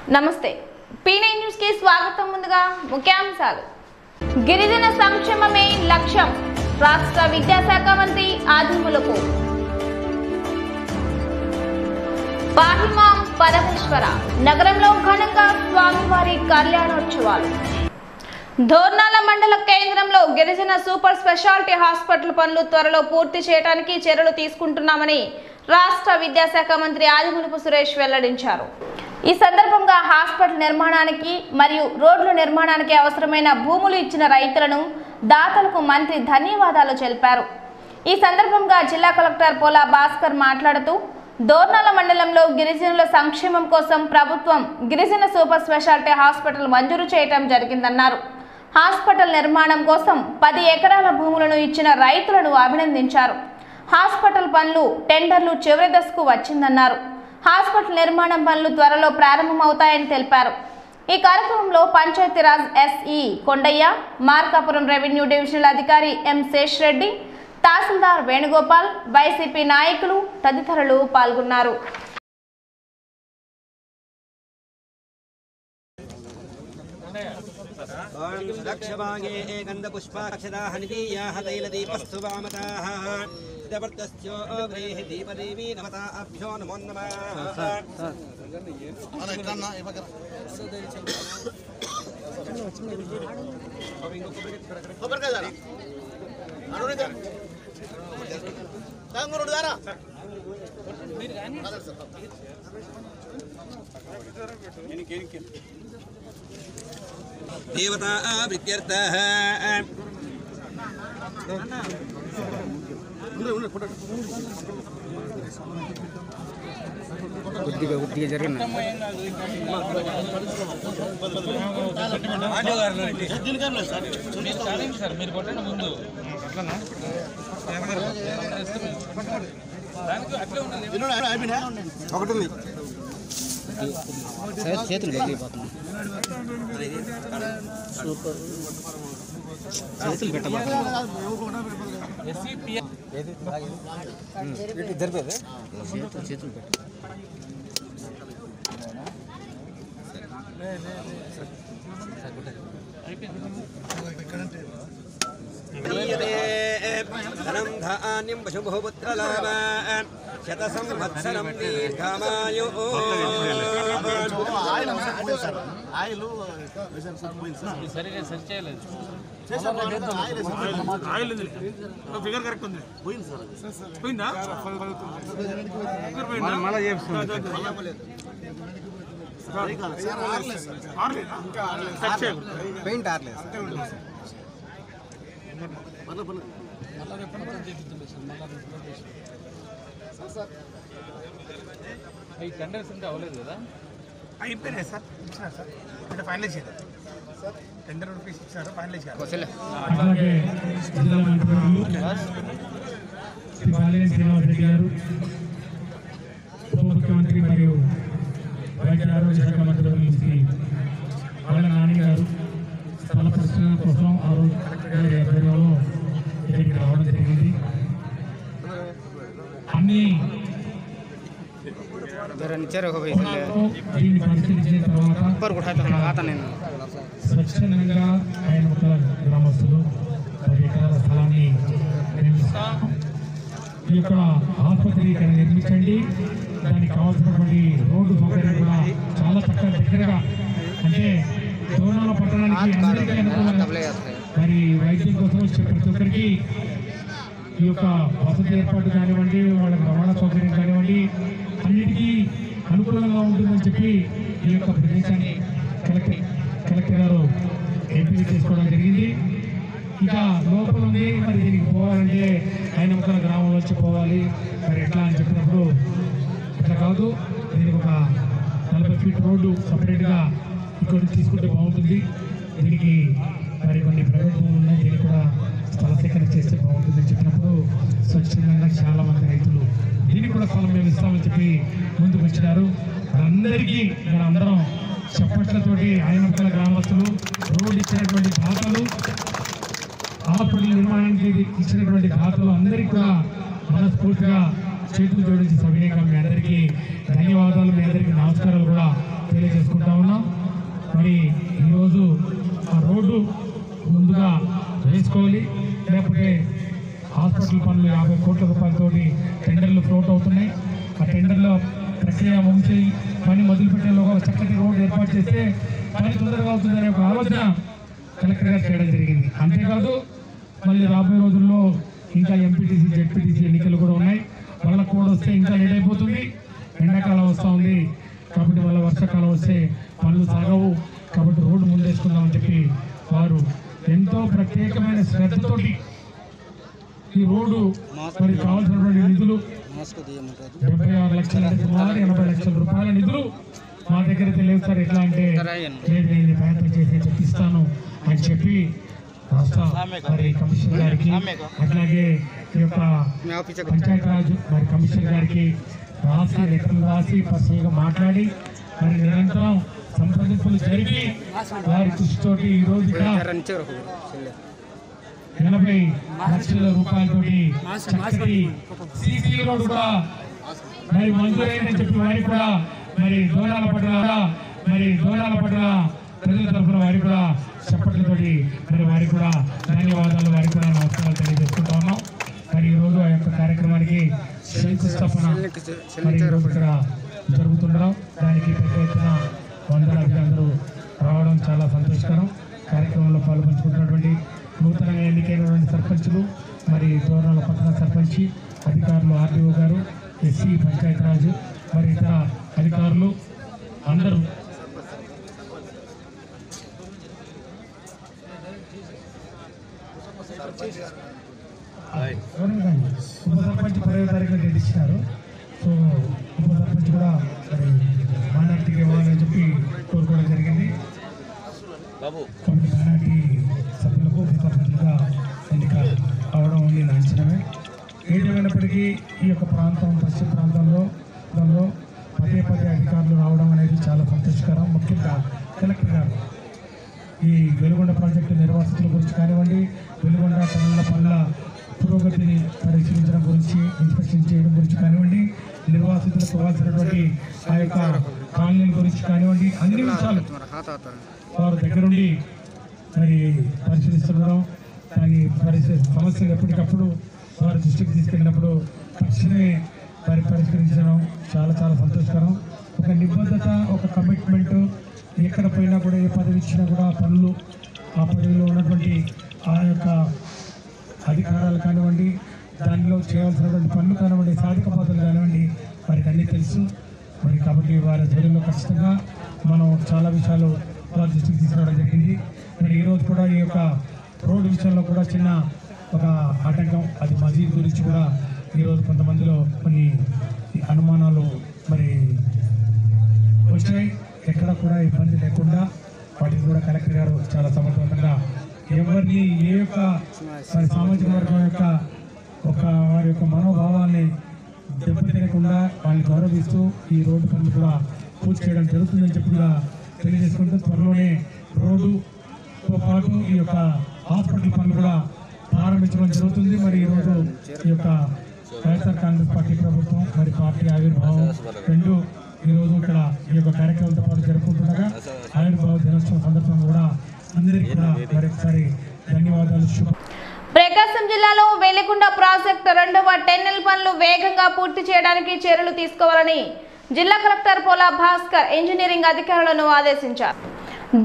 నమస్తే P9 news కి స్వాగతం. ముందుగా ముఖ్యాంశాలు. గిరిజన సంక్షేమమే లక్ష్యం. రాష్ట్ర విద్యాశాఖ మంత్రి ఆదిమూలపు. పాహిమాం పరమేశ్వర నగరంలో ఘనంగా స్వామివారి కళ్యాణోత్సవాలు. దోర్నాల మండల కేంద్రంలో గిరిజన సూపర్ స్పెషాలిటీ హాస్పిటల్ పనులు త్వరలో పూర్తి చేయడానికి చర్యలు తీసుకుంటున్నామని రాష్ట్ర విద్యాశాఖ మంత్రి ఆదిమూలపు సురేష్ వెల్లడించారు. ఈ సందర్భంగా హాస్పిటల్ నిర్మాణానికి మరియు రోడ్ల నిర్మాణానికి అవసరమైన భూములు ఇచ్చిన రైతులను దాతలకు మంత్రి ధన్యవాదాలు తెలిపారు. ఈ సందర్భంగా జిల్లా కలెక్టర్ పోలా భాస్కర్ మాట్లాడుతూ దోర్నాల మండలంలో గిరిజనుల సంక్షేమం కోసం ప్రభుత్వం గిరిజన సూపర్ స్పెషాలిటీ హాస్పిటల్ మంజూరు చేయడం జరిగిందన్నారు. హాస్పిటల్ నిర్మాణం కోసం 10 ఎకరాల భూములను ఇచ్చిన రైతులను అభినందించారు. హాస్పిటల్ పనులు టెండర్లు చివరి దశకు వచ్చిందన్నారు. హాస్పిటల్ నిర్మాణం పనులు త్వరలో ప్రారంభమవుతాయని తెలిపారు. ఈ కార్యక్రమంలో Panchayati Raj SE Kondaiah, Markapuram revenue divisional అధికారి M శేషరెడ్డి, తహసీల్దార్ వేణుగోపాల్, వైసీపీ నాయకులు తదితరులు పాల్గొన్నారు. देवता विद्यर्थः కొద్దిగా జరిగిన మీరు కొట్టండి ముందు ఒకటి చేతులు పెట్టిపోతున్నాం చేతులు పెట్టబోతున్నాం జరిపేది చేతులు పెట్టి धनं धान्यं पशुभूपुत्रलाभ शतसंवत्सरं दीर्घमायु సరిగా సెట్ చేయలేదు. ఫిగర్ కరెక్ట్ ఉంది. పోయిందా? మళ్ళీ చేస్తుంది పెయింట్ ఆర్లేదు ఈ టెండర్స్ ఇంకా అవ్వలేదు కదా? అయిపోయినాయి సార్, ఇచ్చినారు సార్, అంటే ఫైనలైజ్ చేయాలి. టెండర్ రూపీస్ ఇచ్చినారు, ఫైనలైజ్ చేయాలి. అలాగే జిల్లా మంత్రులు శ్రీ బాలినేని శ్రీనివాస్ రెడ్డి గారు, ఉప ముఖ్యమంత్రి మరియు వైద్య ఆరోగ్య శాఖ మంత్రులు శ్రీ ఆళ్ళ నాని గారు స్థల పరిశీలన కోసం ఆ రోజు కలెక్టర్ గారి ఆధ్వర్యంలో ఇక్కడికి రావడం జరిగింది. అన్ని దీన్ని పరిశీలించిన తర్వాత స్వచ్ఛందంగా ఆయన ఒక గ్రామస్తులు 10 ఎకరాల స్థలాన్ని ఈ యొక్క ఆసుపత్రి ఇక్కడ నిర్మించండి, దానికి కావాల్సినటువంటి రోడ్డు సౌకర్యం కూడా చాలా చక్కగా దగ్గరగా, అంటే దోర్నాల పట్టణానికి అందరికీ అనుకూలంగా మరి వైద్యం కోసం వచ్చే ప్రతి ఒక్కరికి ఈ యొక్క వసతి ఏర్పాటు కానివ్వండి, వాళ్ళకి రవాణా సౌకర్యం కానివ్వండి, అన్నిటికీ అనుకూలంగా ఉంటుందని చెప్పి ఈ యొక్క ప్రదేశాన్ని కలెక్టర్ గారు ఎంపిక చేసుకోవడం జరిగింది. ఇక లోపల ఉంది, మరి దీనికి పోవాలంటే ఐనమకల గ్రామం వచ్చి పోవాలి, మరి ఎట్లా అని చెప్పినప్పుడు ఇట్లా కాదు, దీనికి ఒక 40 ఫీట్ రోడ్డు సపరేట్గా ఇక్కడ తీసుకుంటే బాగుంటుంది. దీనికి మరి కొన్ని ప్రైవేట్ భూములు ఉన్నాయి, దీనికి కూడా స్థల సేకరణ చేస్తే బాగుంటుందని చెప్పినప్పుడు స్వచ్ఛందంగా చాలా మంది రైతులు దీనికి కూడా స్థలం మేము ఇస్తామని చెప్పి ముందుకు వచ్చినారు. అందరికీ మనందరం చప్పట్లతోటి ఐనమకల గ్రామస్తులు, రోడ్డు ఇచ్చినటువంటి దాతలు, హాస్పిటల్ నిర్మాణానికి ఇచ్చినటువంటి దాతలు అందరికీ కూడా మనస్ఫూర్తిగా చేతులు జోడించి సవినయంగా మీ అందరికీ ధన్యవాదాలు, మీ అందరికీ నమస్కారాలు కూడా తెలియజేసుకుంటా ఉన్నాం. మరి ఈరోజు ఆ రోడ్డు ముందుగా వేసుకోవాలి, లేకపోతే హాస్పిటల్ పనులు 50 కోట్ల రూపాయలతోటి టెండర్లు ఫ్లోట్ అవుతున్నాయి. ఆ టెండర్లో ప్రక్రియ ముగిసి పని మొదలుపెట్టేలోగా చక్కటి రోడ్డు ఏర్పాటు చేస్తే పని తొందరగా అవుతుందనే ఒక ఆలోచన కలెక్టర్ గారు చేయడం జరిగింది. అంతేకాదు మళ్ళీ రాబోయే రోజుల్లో ఇంకా ఎంపీటీసీ జెడ్పీటీసీ ఎన్నికలు కూడా ఉన్నాయి. వాళ్ళకు కూడా వస్తే ఇంకా లేట్ అయిపోతుంది. ఎండాకాలం వస్తూ ఉంది కాబట్టి వాళ్ళ వర్షాకాలం వస్తే పనులు సాగవు. కాబట్టి రోడ్డు ముందేసుకుందామని చెప్పి వారు ఎంతో ప్రత్యేకమైన శ్రద్ధతోటి ఈ రోడ్డు మరి కావాల్సినటువంటి నిధులు 76 లక్షల సుమారు 80 లక్షల రూపాయల నిధులు మా దగ్గర తెలియదు సార్. ఎట్లా అంటే లేదు నేను ప్రయత్నం చేసి చెప్పిస్తాను అని చెప్పి రాష్ట్ర మరి కమిషనర్ గారికి, అట్లాగే ఈ యొక్క పంచాయతీరాజ్ మరి కమిషనర్ గారికి రాసి లెటర్లు రాసి పర్సనల్గా మాట్లాడి మరి నిరంతరం సంప్రదింపులు జరిపి వారి కృషితోటి ఈ రోజు 80 లక్షల రూపాయలతోటి చక్కటి సీసీ రోడ్డు కూడా మరి మంజూరైందని చెప్పి వారికి కూడా మరి దోనాల పట్ల ప్రజల తరఫున వారికి కూడా చప్పట్లతోటి మరి వారికి కూడా ధన్యవాదాలు, వారికి కూడా నమస్కారాలు తెలియజేసుకుంటా ఉన్నాం. మరి ఈరోజు ఆ యొక్క కార్యక్రమానికి శంకుస్థాపన మరి ఈరోజు ఇక్కడ జరుగుతుండడం, దానికి పెద్ద ఎత్తున వందలాది అందరూ రావడం చాలా సంతోషకరం. కార్యక్రమంలో పాల్పంచుకుంటున్నటువంటి నూతనంగా ఎన్నికైనటువంటి సర్పంచులు, మరి దోర్నాల పట్టణ సర్పంచి అధికారులు, ఆర్డీఓ గారు, ఎస్సీ పంచాయతీరాజ్ మరి ఇతర అధికారులు అందరూ ఉప సర్పంచ్ 10వ తారీఖున డేట్ ఇచ్చినారు. సో ఉప సర్పంచ్ కూడా మరి మైనార్టీకి ఇవ్వాలని చెప్పి కోరుకోవడం జరిగింది. కాబట్టి మైనార్టీ సభ్యులకు ఉప సర్పంచ్గా ఎన్నిక అవడం ఉంది అంచనమే. ఏదేమైనప్పటికీ ఈ యొక్క ప్రాంతం పశ్చిమ ప్రాంతంలో పదే అధికారులు రావడం అనేది చాలా సంతోషకరం. ముఖ్యంగా కలెక్టర్ గారు ఈ వెలుగొండ ప్రాజెక్టు నిర్వాసితుల గురించి కానివ్వండి, వెలుగొండ టన్నుల పనుల పురోగతిని పరిశీలించడం గురించి, ఇన్స్పెక్షన్ చేయడం గురించి కానివ్వండి, నిర్వాసితులకు ఇవ్వాల్సినటువంటి ఆ యొక్క కాలనీల గురించి కానివ్వండి, అన్ని విషయాలు వారు దగ్గరుండి మరి పరిశీలిస్తుండడం, దాని సమస్యలు ఎప్పటికప్పుడు వారి దృష్టికి తీసుకెళ్ళినప్పుడు తక్షణమే వారి పరిష్కరించడం చాలా సంతోషకరం. ఒక నిబద్ధత, ఒక కమిట్మెంట్, ఎక్కడ పోయినా కూడా ఏ పదవి ఇచ్చినా కూడా పనులు, ఆ పదవిలో ఉన్నటువంటి ఆ యొక్క అధికారాలు కానివ్వండి, దానిలో చేయాల్సినటువంటి పనులు కానివ్వండి, సాధక పద్ధతులు కానివ్వండి, వారికి అన్నీ తెలుసు. మరి కాబట్టి వారి ధ్వనిలో ఖచ్చితంగా మనం చాలా విషయాలు వారి దృష్టికి తీసుకురావడం జరిగింది. మరి ఈరోజు కూడా ఈ యొక్క రోడ్డు విషయంలో కూడా చిన్న ఒక ఆటంకం, అది మసీద్ గురించి కూడా ఈరోజు కొంతమందిలో కొన్ని అనుమానాలు మరి వచ్చాయి. ఎక్కడ కూడా ఇబ్బంది లేకుండా వాటిని కూడా కలెక్టర్ గారు చాలా సమర్థవంతంగా ఎవరిని ఏ యొక్క మరి సామాజిక వర్గం యొక్క వారి యొక్క మనోభావాన్ని దెబ్బతినకుండా వాళ్ళని గౌరవిస్తూ ఈ రోడ్డు పనులు కూడా పూర్తి చేయడం జరుగుతుందని చెప్పి కూడా తెలియజేసుకుంటూ త్వరలోనే రోడ్డుతో పాటు ఈ యొక్క హాస్పిటల్ పనులు కూడా ప్రారంభించడం జరుగుతుంది. మరి ఈరోజు ఈ యొక్క వైఎస్ఆర్ కాంగ్రెస్ పార్టీ ప్రభుత్వం మరి పార్టీ ఆవిర్భావం రెండు ఈరోజు ఇక్కడ ఈ యొక్క కార్యక్రమంతో పాటు జరుపుకుంటుండగా ఆవిర్భావ దినోత్సవం సందర్భంగా కూడా అందరికీ కూడా మరొకసారి ధన్యవాదాలు. ప్రకాశం జిల్లాలో వెలిగొండ ప్రాజెక్టు 2వ టెన్నెల్ పనులు వేగంగా పూర్తి చేయడానికి చర్యలు తీసుకోవాలని జిల్లా కలెక్టర్ పోలా భాస్కర్ ఇంజనీరింగ్ అధికారులను ఆదేశించారు.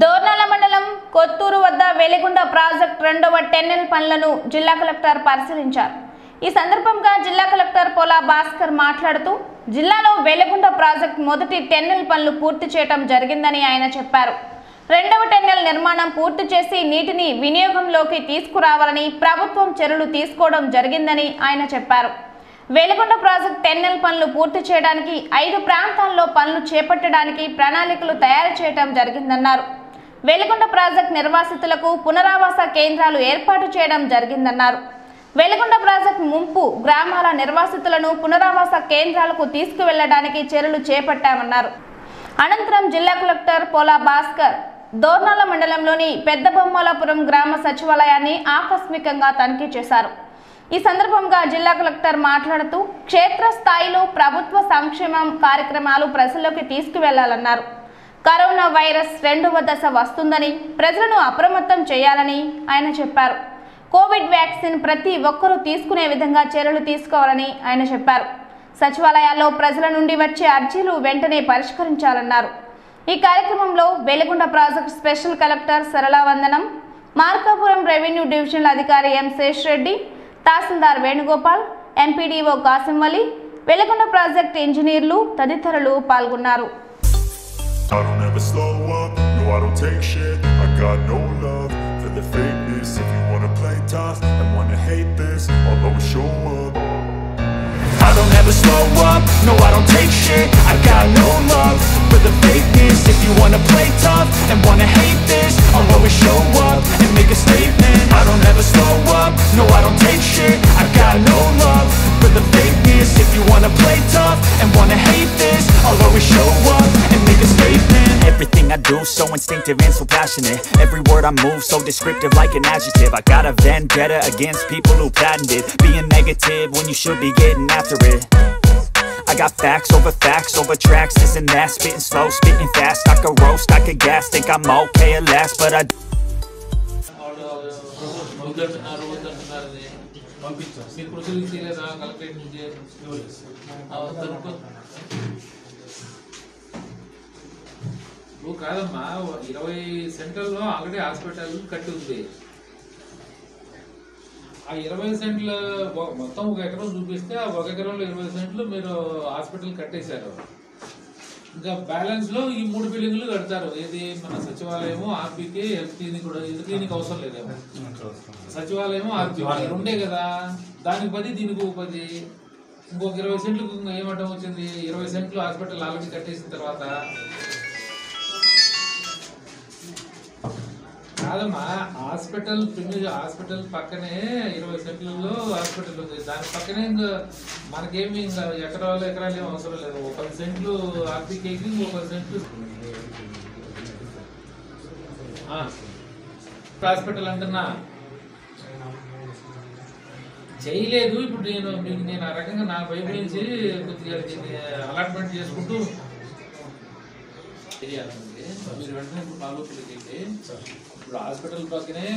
దోర్నాల మండలం కొత్తూరు వద్ద వెలిగొండ ప్రాజెక్టు 2వ టెన్నెల్ పనులను జిల్లా కలెక్టర్ పరిశీలించారు. ఈ సందర్భంగా జిల్లా కలెక్టర్ పోలా భాస్కర్ మాట్లాడుతూ జిల్లాలో వెలిగొండ ప్రాజెక్టు మొదటి టెన్నెల్ పనులు పూర్తి చేయడం జరిగిందని ఆయన చెప్పారు. 2వ టెన్నెల్ నిర్మాణం పూర్తి చేసి నీటిని వినియోగంలోకి తీసుకురావాలని ప్రభుత్వం చర్యలు తీసుకోవడం జరిగిందని ఆయన చెప్పారు. వెలిగొండ ప్రాజెక్టు టెన్నెల్ పనులు పూర్తి చేయడానికి 5 ప్రాంతాల్లో పనులు చేపట్టడానికి ప్రణాళికలు తయారు చేయడం జరిగిందన్నారు. వెలిగొండ ప్రాజెక్టు నిర్వాసితులకు పునరావాస కేంద్రాలు ఏర్పాటు చేయడం జరిగిందన్నారు. వెలిగొండ ప్రాజెక్టు ముంపు గ్రామాల నిర్వాసితులను పునరావాస కేంద్రాలకు తీసుకువెళ్లడానికి చర్యలు చేపట్టామన్నారు. అనంతరం జిల్లా కలెక్టర్ పోలా భాస్కర్ దోర్నాల మండలంలోని పెద్దబొమ్మలాపురం గ్రామ సచివాలయాన్ని ఆకస్మికంగా తనిఖీ చేశారు. ఈ సందర్భంగా జిల్లా కలెక్టర్ మాట్లాడుతూ క్షేత్రస్థాయిలో ప్రభుత్వ సంక్షేమ కార్యక్రమాలు ప్రజల్లోకి తీసుకువెళ్లాలన్నారు. కరోనా వైరస్ 2వ దశ వస్తుందని ప్రజలను అప్రమత్తం చేయాలని ఆయన చెప్పారు. కోవిడ్ వ్యాక్సిన్ ప్రతి ఒక్కరూ తీసుకునే విధంగా చర్యలు తీసుకోవాలని ఆయన చెప్పారు. సచివాలయాల్లో ప్రజల నుండి వచ్చే అర్జీలు వెంటనే పరిష్కరించాలన్నారు. ఈ కార్యక్రమంలో Veligonda project special collector Saralavandanam, Markapuram revenue divisional అధికారి M Seshareddy, tahsildar Venugopal, MPDO Kasimvali, Veligonda project ఇంజనీర్లు తదితరులు పాల్గొన్నారు. I don't ever slow up, no I don't take shit. I got no love for the fakeness. If you wanna play tough and wanna hate this, I'll always show up. I don't ever slow up, no I don't take shit. I got no love for the fakeness. If you wanna play tough and wanna hate this, I'll always show up and make a statement. I don't ever slow up, no I don't take shit. I got no love for the fakeness. If you wanna play tough and wanna hate this, I'll always show up and make a statement. Everything I do so instinctive and so passionate. Every word I move so descriptive like an adjective. I got a vendetta against people who patented being negative when you should be getting after it. I got facts over tracks, this and that. Spitting slow, spitting fast. I could roast, I could gas. Think I'm okay at last, but I కాదమ్మా 20 సెంటర్లో already hospital కట్టి ఉంది. ఆ 20 సెంట్ల మొత్తం 1 ఎకరం చూపిస్తే ఆ 1 ఎకరంలో 20 సెంట్లు మీరు హాస్పిటల్ కట్టేశారు. ఇంకా బ్యాలెన్స్ లో ఈ 3 బిల్డింగ్లు కడతారు. ఏది మన సచివాలయము, ఆర్బీకే, హెల్త్ క్లినిక్ కూడా. హెల్త్ క్లినిక్ అవసరం లేదేమో, సచివాలయము ఆర్బీకే రెండే కదా. దానికి 10, దీనికి 10, ఇంకొక 20 సెంట్లకు ఏమటం వచ్చింది. 20 సెంట్లు హాస్పిటల్ ఆల్రెడీ కట్టేసిన తర్వాత కాదమ్మా, హాస్పిటల్ పక్కనే 20 సెంట్లలో హాస్పిటల్ ఉంది. దాని పక్కనే ఇంకా మనకేమి ఇంకా ఎకరాలు ఏం అవసరం లేదు. 10 సెంట్లు ఆర్బీకేకి, 10 సెంట్లు హాస్పిటల్ అంటున్నా. చేయలేదు. ఇప్పుడు నేను ఆ రకంగా నా వైపు నుంచి కొద్దిగా అలాట్మెంట్ చేసుకుంటూ మీరు వెంటనే ఇప్పుడు తాలూకులకి అయితే ఇప్పుడు హాస్పిటల్ పక్కనే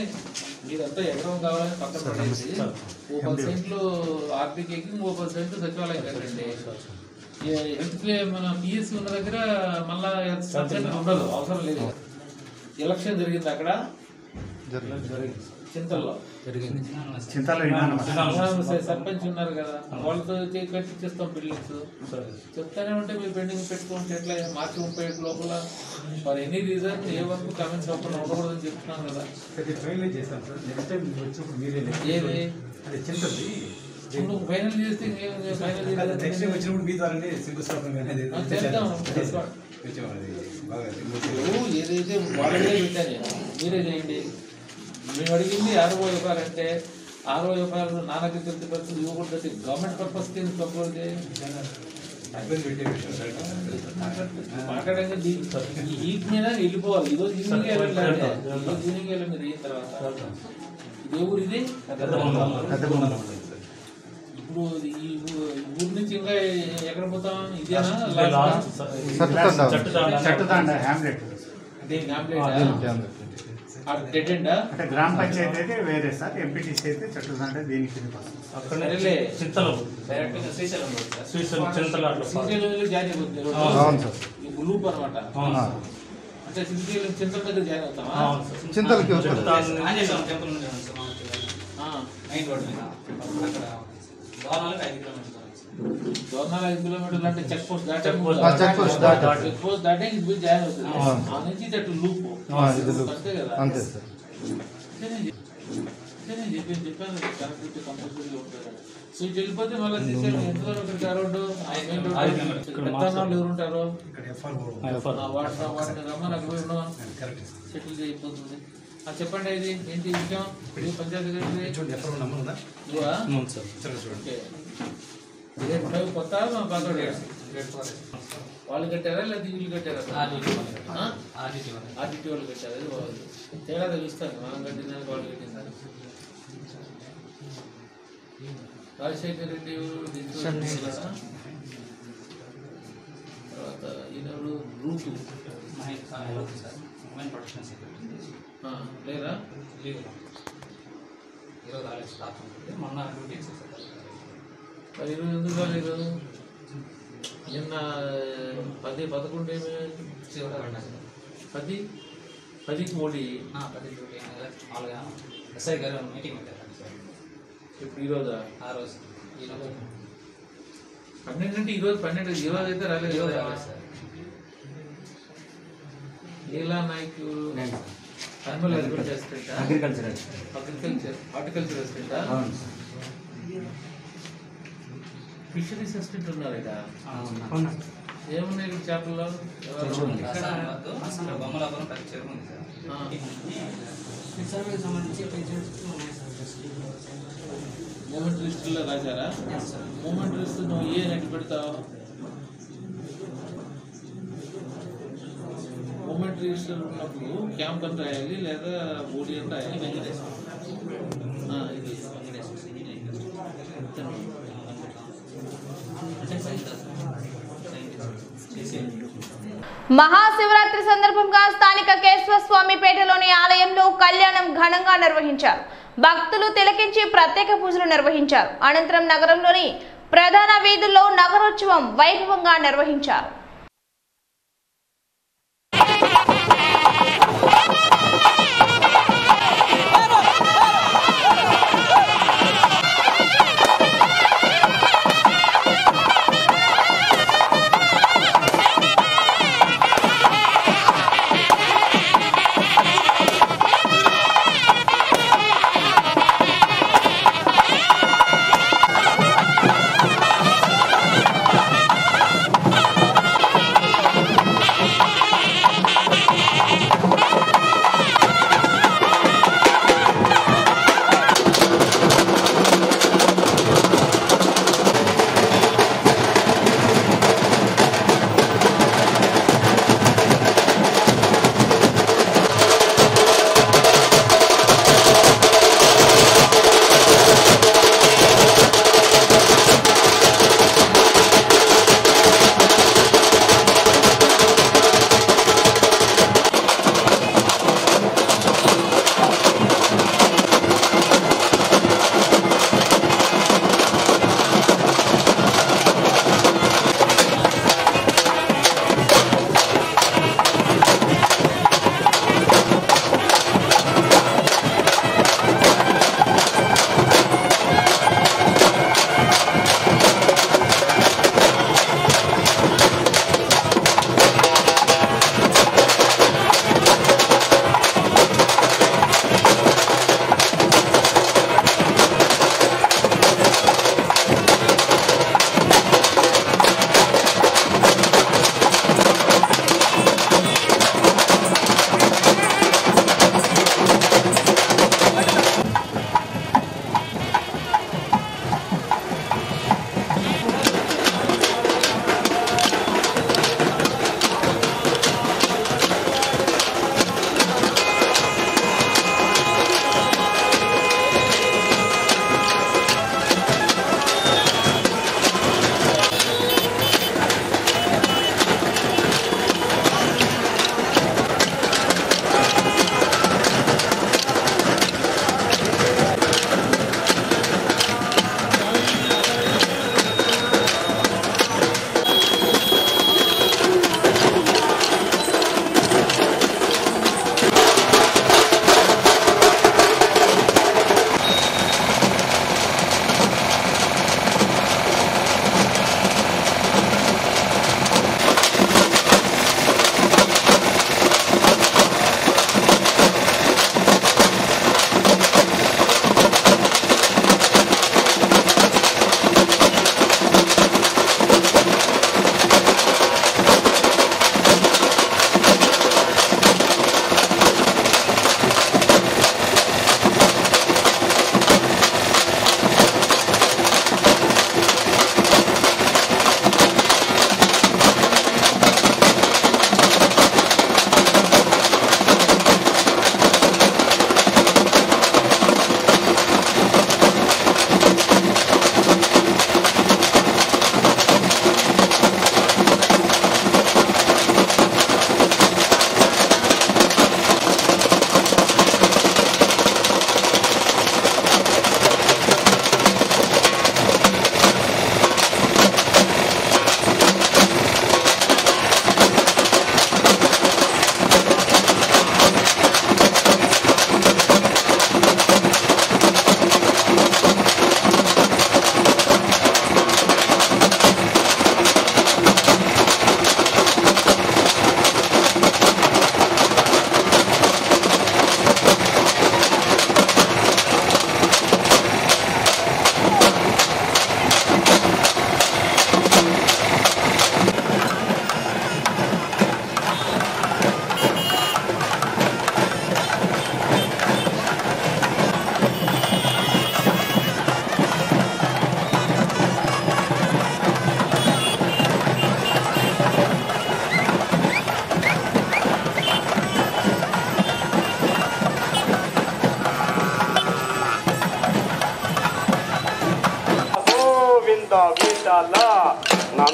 మీరంతా ఎకరం కావాలని పక్కన పడేసి 10 సెంట్లు ఆర్బీకేకి, 10 సెంట్లు సచివాలయం కట్టండి. హెల్త్ మన పిఎస్సి ఉన్న దగ్గర మళ్ళా సబ్ సెంటర్ ఉండదు, అవసరం లేదు. ఎలక్షన్ జరిగింది అక్కడ చింతల్లో, సర్పంచ్ ఉన్నారు కదా, వాళ్ళతో కట్టించేస్తాం బిల్డింగ్స్. చెప్తానే ఉంటే మీరు పెండింగ్ పెట్టుకుంటే ఎట్లా మార్చి 31 లోపల ఫర్ ఎనీ రీజన్ ఏ వరకు కమెంట్స్ అవ్వకుండా ఉండకూడదని చెప్తున్నాను కదా. ఏది నువ్వు ఫైనల్ చేస్తే ఏదైతే వాళ్ళే పెట్టాను, మీరే చేయండి. మేము అడిగింది 60 రూపాయలంటే 60 రూపాయలు నాన్నకి తెలిసి పరిస్థితులు ఇవ్వకూడదు. గవర్నమెంట్ పర్పస్ కింద తప్పకూడదు. మాట్లాడండి, ఈ హీట్ మీద వెళ్ళిపోవాలి. ఈరోజు ఈవినింగ్ వెళ్ళి మీరు అయిన తర్వాత ఇదే ఊరు ఇది. ఇప్పుడు ఈ ఊరి నుంచి ఇంకా ఎక్కడ పోతాం? ఇదేనా అంటే గ్రామ పంచాయతీ అయితే వేరే సార్, ఎంపీటీసీ అయితే చట్టుదండ దీనికి లూప్ అనమాట. అంటే చింతల దగ్గర జాయిన్ అవుతామా? చింతలకి దోర్నాలు 5 కిలోమీటర్లు అంటే చెక్ పోస్ట్ దాటే ఇది జాయిన్ అవుతుంది. ఆ నుంచి అటు లూప్ అంతే కదా. నేను చెప్పాను కనెక్టివిటీ కంపల్సరీగా ఉంటుంది. సో ఇటు వెళ్ళిపోతే మళ్ళీ తీసేది ఎంతలో ఒకరికి ఆ రోడ్డు ఎవరు ఉంటారు వాటిని రమ్మని అక్కడ పోయి ఉన్నాం సెటిల్ చేయకపోతుంది. చెప్పండి, ఇది ఏంటి విషయం? పంచాయతీ కొత్త వాళ్ళు కట్టారా లేదా వీళ్ళు కట్టారా? ఆర్డిటీ వాళ్ళు కట్టారా? తేడా తెలుస్తాను, మనం కట్టిందని వాళ్ళు కట్టిందని. రాజశేఖర రెడ్డి తర్వాత ఈయనడు రూటు ప్రొటెక్షన్ సెక్యూరిటీ లేదా ఈరోజు రాలేదు స్టాఫ్ ఉంటుంది మొన్న డ్యూటీ ఇచ్చేసారు మరి ఈరోజు ఎందుకు రాలేదు నిన్న 10-11 ఏమైంది 10కి మోడీ 10 డ్యూటీ మామూలుగా ఎస్ఐ గారు మీటింగ్ పెట్టారు సార్ ఇప్పుడు ఈరోజా ఆ రోజు ఈరోజు 12 అంటే ఈరోజు 12 ఈరోజు అయితే రాలేదు sir Leela Naik animal husbandry assistant horticulture assistant fisheries assistant ఉన్నారు ఇక్కడ ఏమున్నాయి ఇక్కడ చేపల్లో బొమ్మలాపురం పెద్ద చెరువు ఉంది సార్ సంబంధించి మూమెంట్ లిస్టుల్లో రాశారా మూమెంట్ లిస్ట్ నువ్వు ఏ నెట్ పెడతావు మూమెంట్ రిజిస్టర్ ఉన్నప్పుడు క్యాంప్ అని రాయాలి లేదా ఓడి అని రాయాలి ఇది మహాశివరాత్రి సందర్భంగా స్థానిక కేశవస్వామిపేటలోని ఆలయంలో కళ్యాణం ఘనంగా నిర్వహించారు. భక్తులు తిలకించి ప్రత్యేక పూజలు నిర్వహించారు. అనంతరం నగరంలోని ప్రధాన వీధుల్లో నగరోత్సవం వైభవంగా నిర్వహించారు.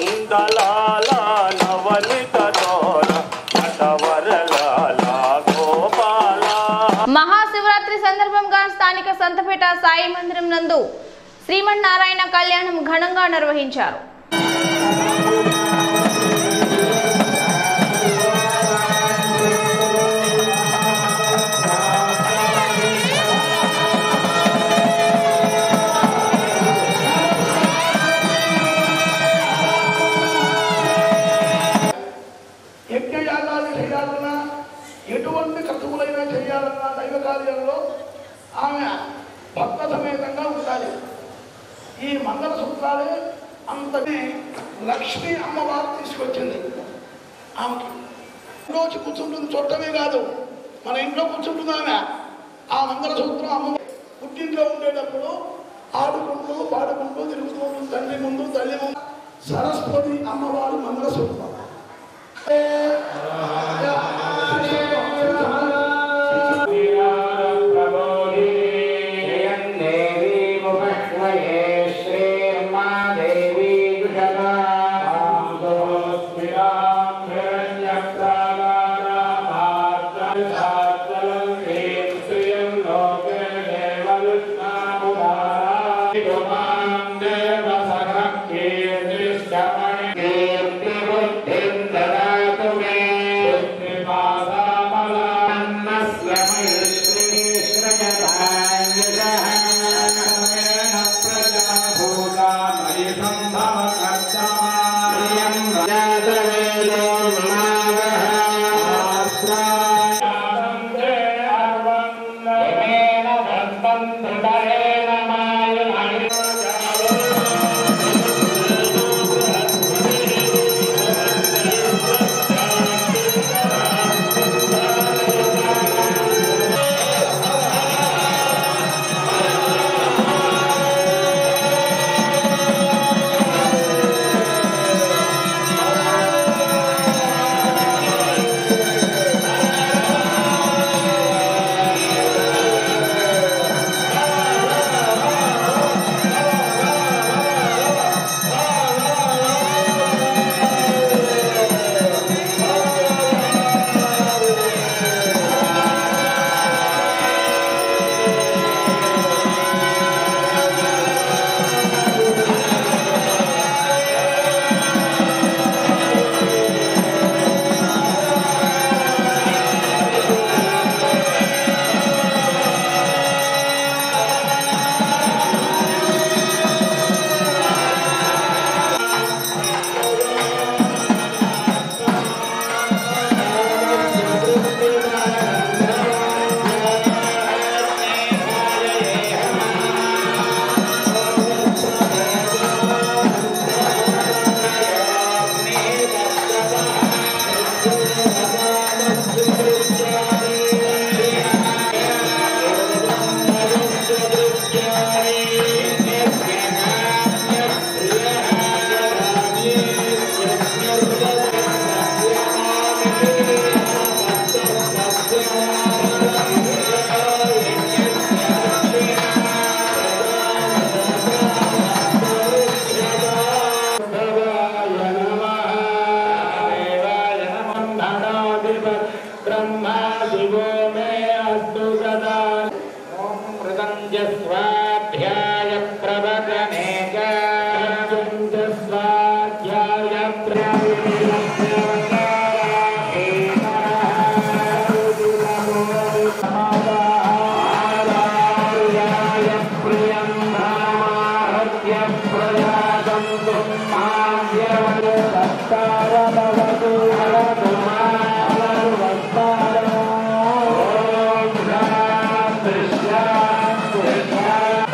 నందలాల నవనిత తోర నటవరలాల గోపాల. మహాశివరాత్రి సందర్భంగా స్థానిక సంతపేట సాయి మందిరం నందు శ్రీమన్నారాయణ కళ్యాణం ఘనంగా నిర్వహించారు. యజ్ఞయాగాలు చేయాలన్నా ఎటువంటి క్రతువులైనా చేయాలన్నా దైవ కార్యాలలో ఆమె భక్త సమేతంగా ఉండాలి. ఈ మంగళసూత్రాలే అంతనే లక్ష్మీ అమ్మవారు తీసుకొచ్చింది. ఆమెకి ఇంట్లో వచ్చి కూర్చుంటుంది, చూడటమే కాదు మన ఇంట్లో కూర్చుంటుంది ఆమె. ఆ మంగళసూత్రం అమ్మ పుట్టింట్లో ఉండేటప్పుడు ఆడుకుంటూ పాడుకుంటూ తిరుగుతూ ఉంటుంది. తండ్రి ముందు తల్లి ముందు సరస్వతి అమ్మవారు మంగళసూత్రం. Krishna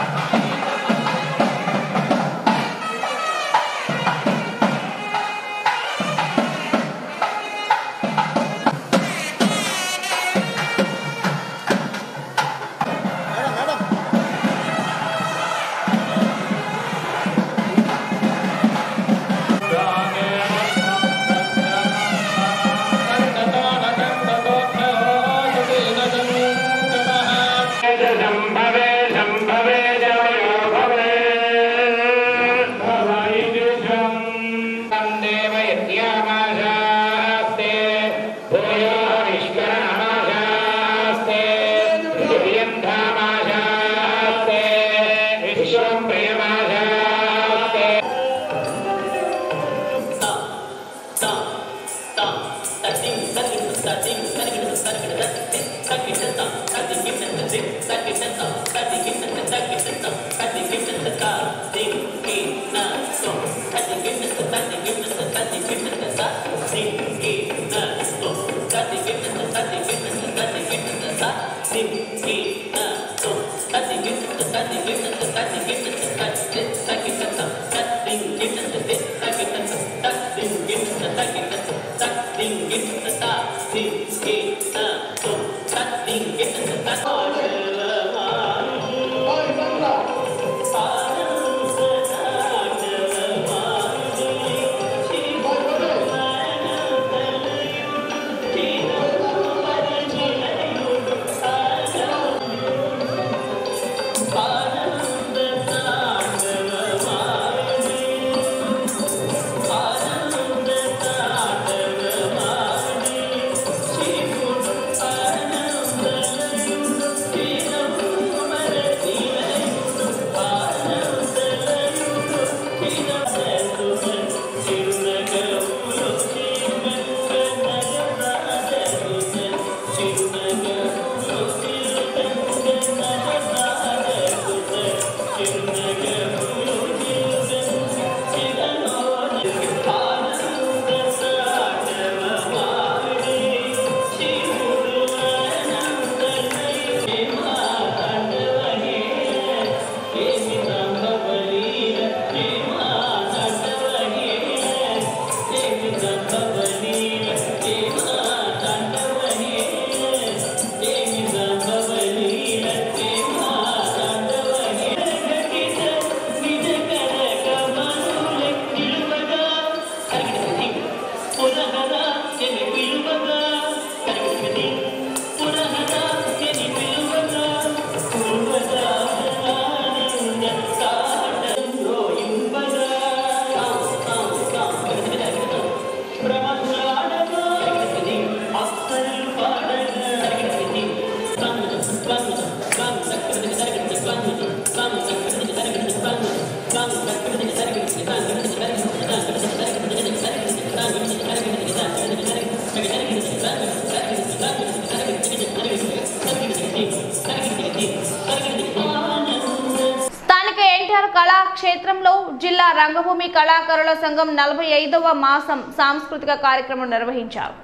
కళాక్షేత్రంలో జిల్లా రంగభూమి కళాకారుల సంఘం 45వ మాసం సాంస్కృతిక కార్యక్రమం నిర్వహించారు.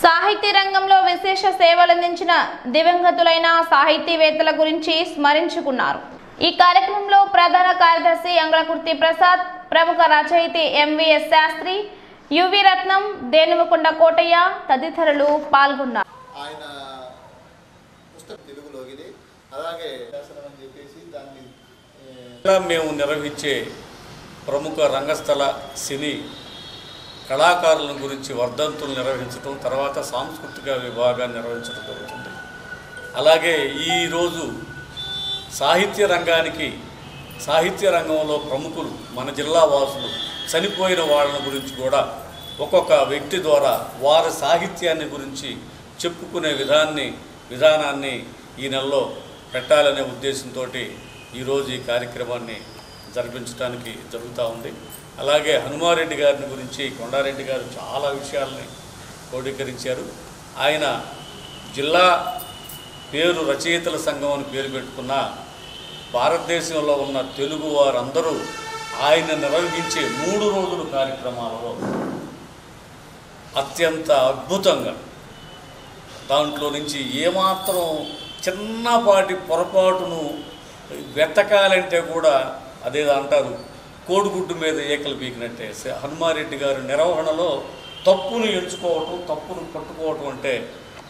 సాహితీ రంగంలో విశేష సేవలందించిన దివంగతులైన సాహితీవేత్తల గురించి స్మరించుకున్నారు. ఈ కార్యక్రమంలో ప్రధాన కార్యదర్శి అంగళకుర్తి ప్రసాద్, ప్రముఖ రచయిత ఎంవిఎస్ శాస్త్రి, యువి రత్నం, దేనుమకొండ కోటయ్య తదితరులు పాల్గొన్నారు. ఆయన పుస్తకం తెలుగులోకి అలాగే శాసనం చెప్పేసి దాన్ని మేము నిర్వహించే ప్రముఖ రంగస్థల సినీ కళాకారుల గురించి వర్ధంతులు నిర్వహించడం, తర్వాత సాంస్కృతిక విభాగాన్ని నిర్వహించడం జరుగుతుంది. అలాగే ఈరోజు సాహిత్య రంగంలో ప్రముఖులు మన జిల్లా వాసులు చనిపోయిన వాళ్ళ గురించి కూడా ఒక్కొక్క వ్యక్తి ద్వారా వారి సాహిత్యాన్ని గురించి చెప్పుకునే విధానాన్ని ఈ నెలలో పెట్టాలనే ఉద్దేశంతో ఈరోజు ఈ కార్యక్రమాన్ని జరిపించడానికి జరుగుతూ ఉంది. అలాగే హనుమారెడ్డి గారిని గురించి కొండారెడ్డి గారు చాలా విషయాలని క్రోడీకరించారు. ఆయన జిల్లా పేరు రచయితల సంఘం అని పేరు పెట్టుకున్న భారతదేశంలో ఉన్న తెలుగు వారందరూ ఆయన నిర్వహించే 3 రోజుల కార్యక్రమాలలో అత్యంత అద్భుతంగా దాంట్లో నుంచి ఏమాత్రం చిన్నపాటి పొరపాటును వెతకాలంటే కూడా అదే అంటారు కోడిగుడ్డు మీద ఏకలు పీకినట్టే. హనుమారెడ్డి గారి నిర్వహణలో తప్పును ఎంచుకోవటం, తప్పును పట్టుకోవటం అంటే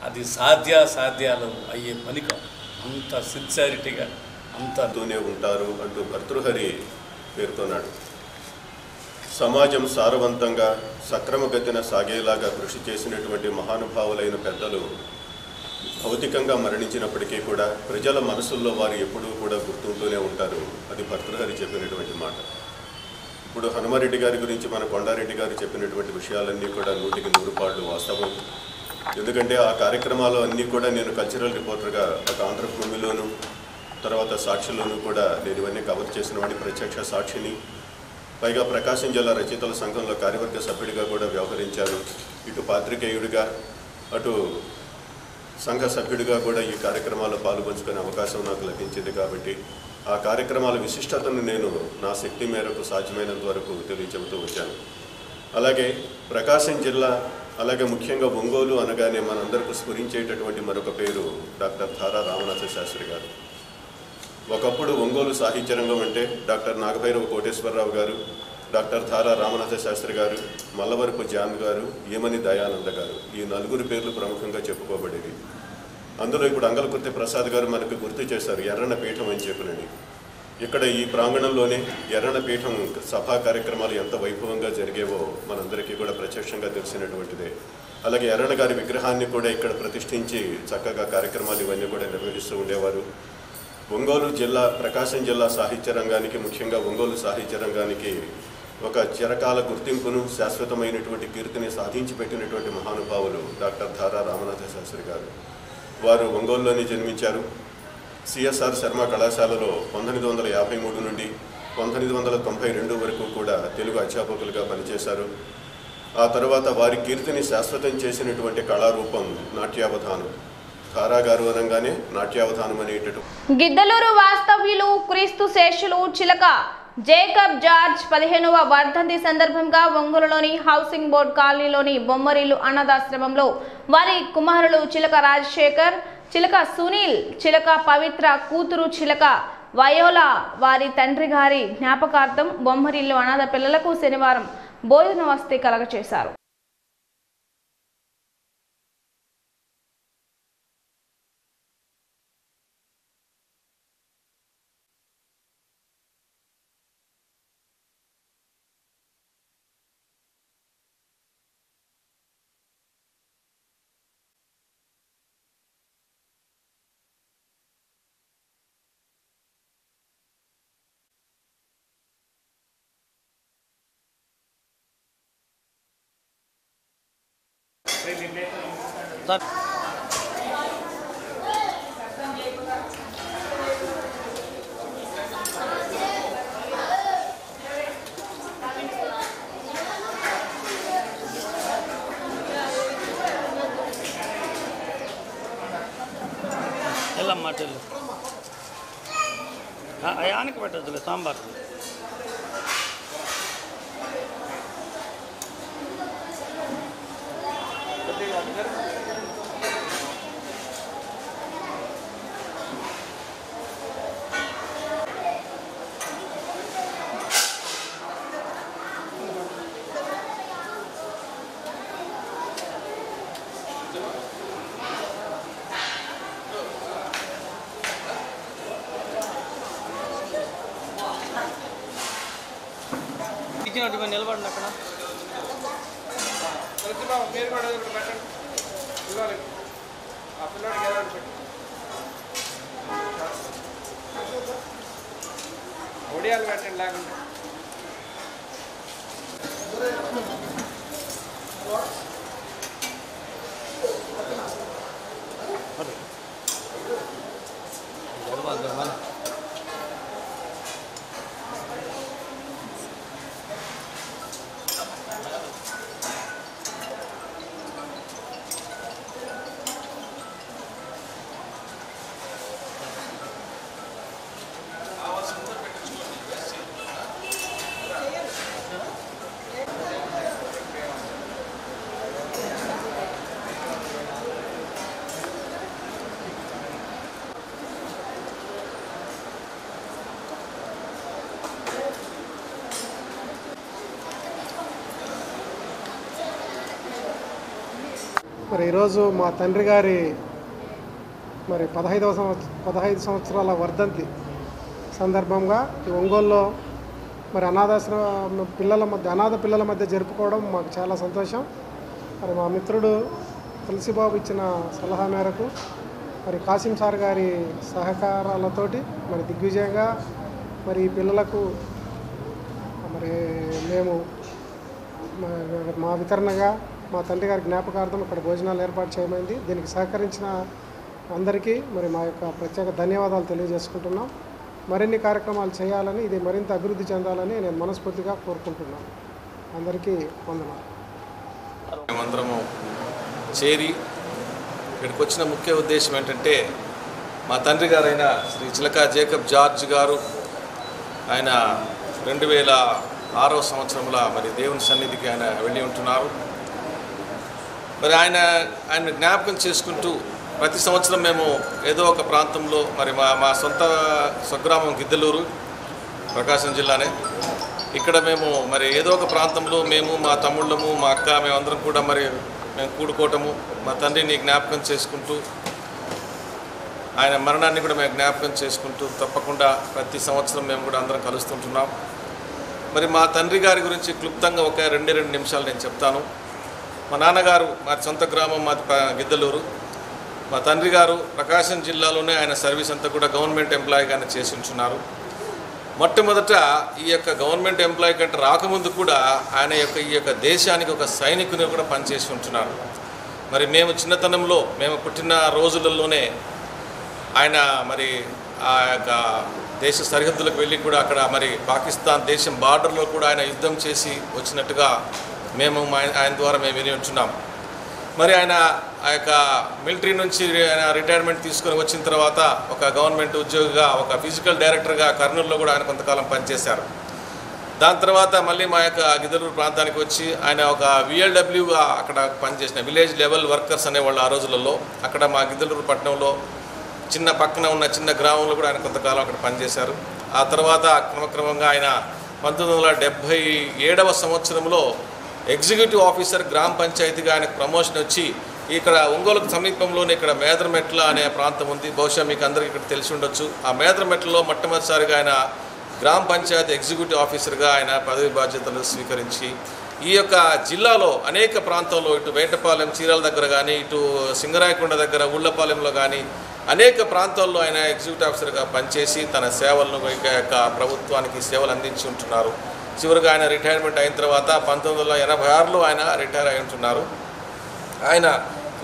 అది సాధ్యాలు అయ్యే పని కాదు. అంత సిన్సియారిటీగా అంతతోనే ఉంటారు అంటూ భర్తృహరి పేర్కొన్నాడు. సమాజం సారవంతంగా సక్రమగతిన సాగేలాగా కృషి చేసినటువంటి మహానుభావులైన పెద్దలు భౌతికంగా మరణించినప్పటికీ కూడా ప్రజల మనసుల్లో వారు ఎప్పుడూ కూడా గుర్తుంటూనే ఉంటారు. అది భర్తృహరి చెప్పినటువంటి మాట. ఇప్పుడు హనుమారెడ్డి గారి గురించి మన కొండారెడ్డి గారు చెప్పినటువంటి విషయాలన్నీ కూడా 100% వాస్తవం. ఎందుకంటే ఆ కార్యక్రమాలు అన్నీ కూడా నేను కల్చరల్ రిపోర్టర్గా ఒక ఆంధ్రభూమిలోను తర్వాత సాక్షిలోనూ కూడా నేను ఇవన్నీ కవర్ చేసిన వాడిని, ప్రత్యక్ష సాక్షిని. పైగా ప్రకాశం జిల్లా రచయితల సంఘంలో కార్యవర్గ సభ్యుడిగా కూడా వ్యవహరించారు. ఇటు పాత్రికేయుడిగా అటు సంఘ సభ్యుడిగా కూడా ఈ కార్యక్రమాల్లో పాల్పంచుకునే అవకాశం నాకు లభించింది. కాబట్టి ఆ కార్యక్రమాల విశిష్టతను నేను నా శక్తి మేరకు సాధ్యమైనంత వరకు తెలియచెబుతూ వచ్చాను. అలాగే ప్రకాశం జిల్లా, అలాగే ముఖ్యంగా ఒంగోలు అనగానే మనందరికీ స్ఫురించేటటువంటి మరొక పేరు డాక్టర్ ధారా రామనాథ శాస్త్రి గారు. ఒకప్పుడు ఒంగోలు సాహిత్య రంగం అంటే డాక్టర్ నాగభైరవ కోటేశ్వరరావు గారు, డాక్టర్ ధారా రామనాథ శాస్త్రి గారు, మల్లవరపు జాన్ గారు, ఏమని దయానంద గారు, ఈ నలుగురు పేర్లు ప్రముఖంగా చెప్పుకోబడేవి. అందులో ఇప్పుడు అంగలకుర్తి ప్రసాద్ గారు మనకు గుర్తు చేశారు ఎర్రన్న పీఠం అని చెప్పినని. ఇక్కడ ఈ ప్రాంగణంలోనే ఎర్రన్న పీఠం సభా కార్యక్రమాలు ఎంత వైభవంగా జరిగేవో మనందరికీ కూడా ప్రత్యక్షంగా తెలిసినటువంటిదే. అలాగే ఎర్రన్న గారి విగ్రహాన్ని కూడా ఇక్కడ ప్రతిష్ఠించి చక్కగా కార్యక్రమాలు ఇవన్నీ కూడా నిర్వహిస్తూ ఉండేవారు. ఒంగోలు జిల్లా, ప్రకాశం జిల్లా సాహిత్య రంగానికి, ముఖ్యంగా ఒంగోలు సాహిత్య రంగానికి ఒక చిరకాల గుర్తింపును, శాశ్వతమైనటువంటి కీర్తిని సాధించి పెట్టినటువంటి మహానుభావులు డాక్టర్ ధారా రామనాథ శాస్త్రి గారు. వారు ఒంగోలులోనే జన్మించారు. సిఎస్ఆర్ శర్మ కళాశాలలో 1953 నుండి 1992 వరకు కూడా తెలుగు అధ్యాపకులుగా పనిచేశారు. ఆ తర్వాత వారి కీర్తిని శాశ్వతం చేసినటువంటి కళారూపం నాట్యావధానం. కారాగారు అనగానే నాట్యావధానం అనేటటువంటి గిద్దలూరు వాస్తవ్యులు క్రీస్తు శేషులు చిలక జేకబ్ జార్జ్ 15వ వర్ధంతి సందర్భంగా ఒంగోలులోని హౌసింగ్ బోర్డ్ కాలనీలోని బొమ్మరిల్లు అనాథాశ్రమంలో వారి కుమారులు చిలక రాజశేఖర్, చిలక సునీల్, చిలక పవిత్ర కూతురు చిలక వయోలా వారి తండ్రి గారి జ్ఞాపకార్థం బొమ్మరిల్లు అనాథ పిల్లలకు శనివారం భోజన వసతి కలగచేశారు. ಎಲ್ಲ ಮಾಟೆಲ್ಲ ಯಾನಕ್ಕೆ పెట్టద్దులే సాంబార్ ఇచ్చినట్టు నిలబడండి అక్కడ మీరు కూడా పెట్టండి ఇవ్వాలి ఆ పిల్లడికి ఏదో పెట్టి ఒడియాలు పెట్టండి లేకుంటే మరి ఈరోజు మా తండ్రి గారి మరి 15 సంవత్సరాల వర్ధంతి సందర్భంగా ఈ ఒంగోలులో మరి అనాథాశ్రమ అనాథ పిల్లల మధ్య జరుపుకోవడం మాకు చాలా సంతోషం. మరి మా మిత్రుడు తులసిబాబు ఇచ్చిన సలహా మేరకు మరి కాసిం సార్ గారి సహకారాలతోటి మరి దిగ్విజయంగా మరి ఈ పిల్లలకు మరి మేము మా వితరణగా మా తండ్రి గారి జ్ఞాపకార్థం ఇక్కడ భోజనాలు ఏర్పాటు చేయమైంది. దీనికి సహకరించిన అందరికీ మరి మా యొక్క ప్రత్యేక ధన్యవాదాలు తెలియజేసుకుంటున్నాం. మరిన్ని కార్యక్రమాలు చేయాలని, ఇది మరింత అభివృద్ధి చెందాలని నేను మనస్ఫూర్తిగా కోరుకుంటున్నాను. అందరికీ వందనాలు. మేమందరము చేరి ఇక్కడికి వచ్చిన ముఖ్య ఉద్దేశం ఏంటంటే మా తండ్రి గారైన శ్రీ చిలక జేకబ్ జార్జ్ గారు ఆయన 2006వ సంవత్సరంలో మరి దేవుని సన్నిధికి ఆయన వెళ్ళి ఉంటున్నారు. మరి ఆయన జ్ఞాపకం చేసుకుంటూ ప్రతి సంవత్సరం మేము ఏదో ఒక ప్రాంతంలో మరి మా సొంత స్వగ్రామం గిద్దలూరు, ప్రకాశం జిల్లానే. ఇక్కడ మేము మరి ఏదో ఒక ప్రాంతంలో మేము, మా తమ్ముళ్ళము, మా అక్క, మేమందరం కూడా మరి మేము కూడుకోవటము, మా తండ్రిని జ్ఞాపకం చేసుకుంటూ, ఆయన మరణాన్ని కూడా మేము జ్ఞాపకం చేసుకుంటూ తప్పకుండా ప్రతి సంవత్సరం మేము కూడా అందరం కలుస్తుంటున్నాం. మరి మా తండ్రి గారి గురించి క్లుప్తంగా ఒక 2 నిమిషాలు నేను చెప్తాను. మా నాన్నగారు మా సొంత గ్రామం మాది గిద్దలూరు. మా తండ్రి గారు ప్రకాశం జిల్లాలోనే ఆయన సర్వీస్ అంతా కూడా గవర్నమెంట్ ఎంప్లాయీగానే చేసి ఉంటున్నారు. మొట్టమొదట ఈ యొక్క గవర్నమెంట్ ఎంప్లాయీ కంటే రాకముందు కూడా ఆయన ఈ యొక్క దేశానికి ఒక సైనికుని కూడా పనిచేసి ఉంటున్నారు. మరి మేము చిన్నతనంలో మేము పుట్టిన రోజులలోనే ఆయన మరి ఆ యొక్క దేశ సరిహద్దులకు వెళ్ళి కూడా అక్కడ మరి పాకిస్తాన్ దేశం బార్డర్లో కూడా ఆయన యుద్ధం చేసి వచ్చినట్టుగా మేము ఆయన ద్వారా మేము విని ఉంటున్నాం. మరి ఆయన ఆ యొక్క మిలిటరీ నుంచి ఆయన రిటైర్మెంట్ తీసుకొని వచ్చిన తర్వాత ఒక గవర్నమెంట్ ఉద్యోగిగా, ఒక ఫిజికల్ డైరెక్టర్గా కర్నూలులో కూడా ఆయన కొంతకాలం పనిచేశారు. దాని తర్వాత మళ్ళీ మా యొక్క గిద్దలూరు ప్రాంతానికి వచ్చి ఆయన ఒక VLWగా అక్కడ పనిచేసిన విలేజ్ లెవెల్ వర్కర్స్ అనేవాళ్ళు ఆ రోజులలో. అక్కడ మా గిద్దలూరు పట్టణంలో పక్కన ఉన్న చిన్న గ్రామంలో కూడా ఆయన కొంతకాలం అక్కడ పనిచేశారు. ఆ తర్వాత క్రమక్రమంగా ఆయన 1977వ సంవత్సరంలో ఎగ్జిక్యూటివ్ ఆఫీసర్ గ్రామ పంచాయతీగా ఆయనకు ప్రమోషన్ వచ్చి ఇక్కడ ఒంగోలుకు సమీపంలోనే ఇక్కడ మేదరమెట్ల అనే ప్రాంతం ఉంది. బహుశా మీకు అందరికీ ఇక్కడ తెలిసి ఉండొచ్చు. ఆ మేదరమెట్లలో మొట్టమొదటిసారిగా ఆయన గ్రామ పంచాయతీ ఎగ్జిక్యూటివ్ ఆఫీసర్గా ఆయన పదవి బాధ్యతలు స్వీకరించి ఈ యొక్క జిల్లాలో అనేక ప్రాంతాల్లో ఇటు వేటపాలెం చీరాల దగ్గర కానీ, ఇటు సింగరాయకొండ దగ్గర ఉళ్ళపాలెంలో కానీ అనేక ప్రాంతాల్లో ఆయన ఎగ్జిక్యూటివ్ ఆఫీసర్గా పనిచేసి తన సేవలను యొక్క ప్రభుత్వానికి సేవలు అందించి ఉంటున్నారు. చివరిగా ఆయన రిటైర్మెంట్ అయిన తర్వాత 1986లో ఆయన రిటైర్ అయి ఉంటున్నారు. ఆయన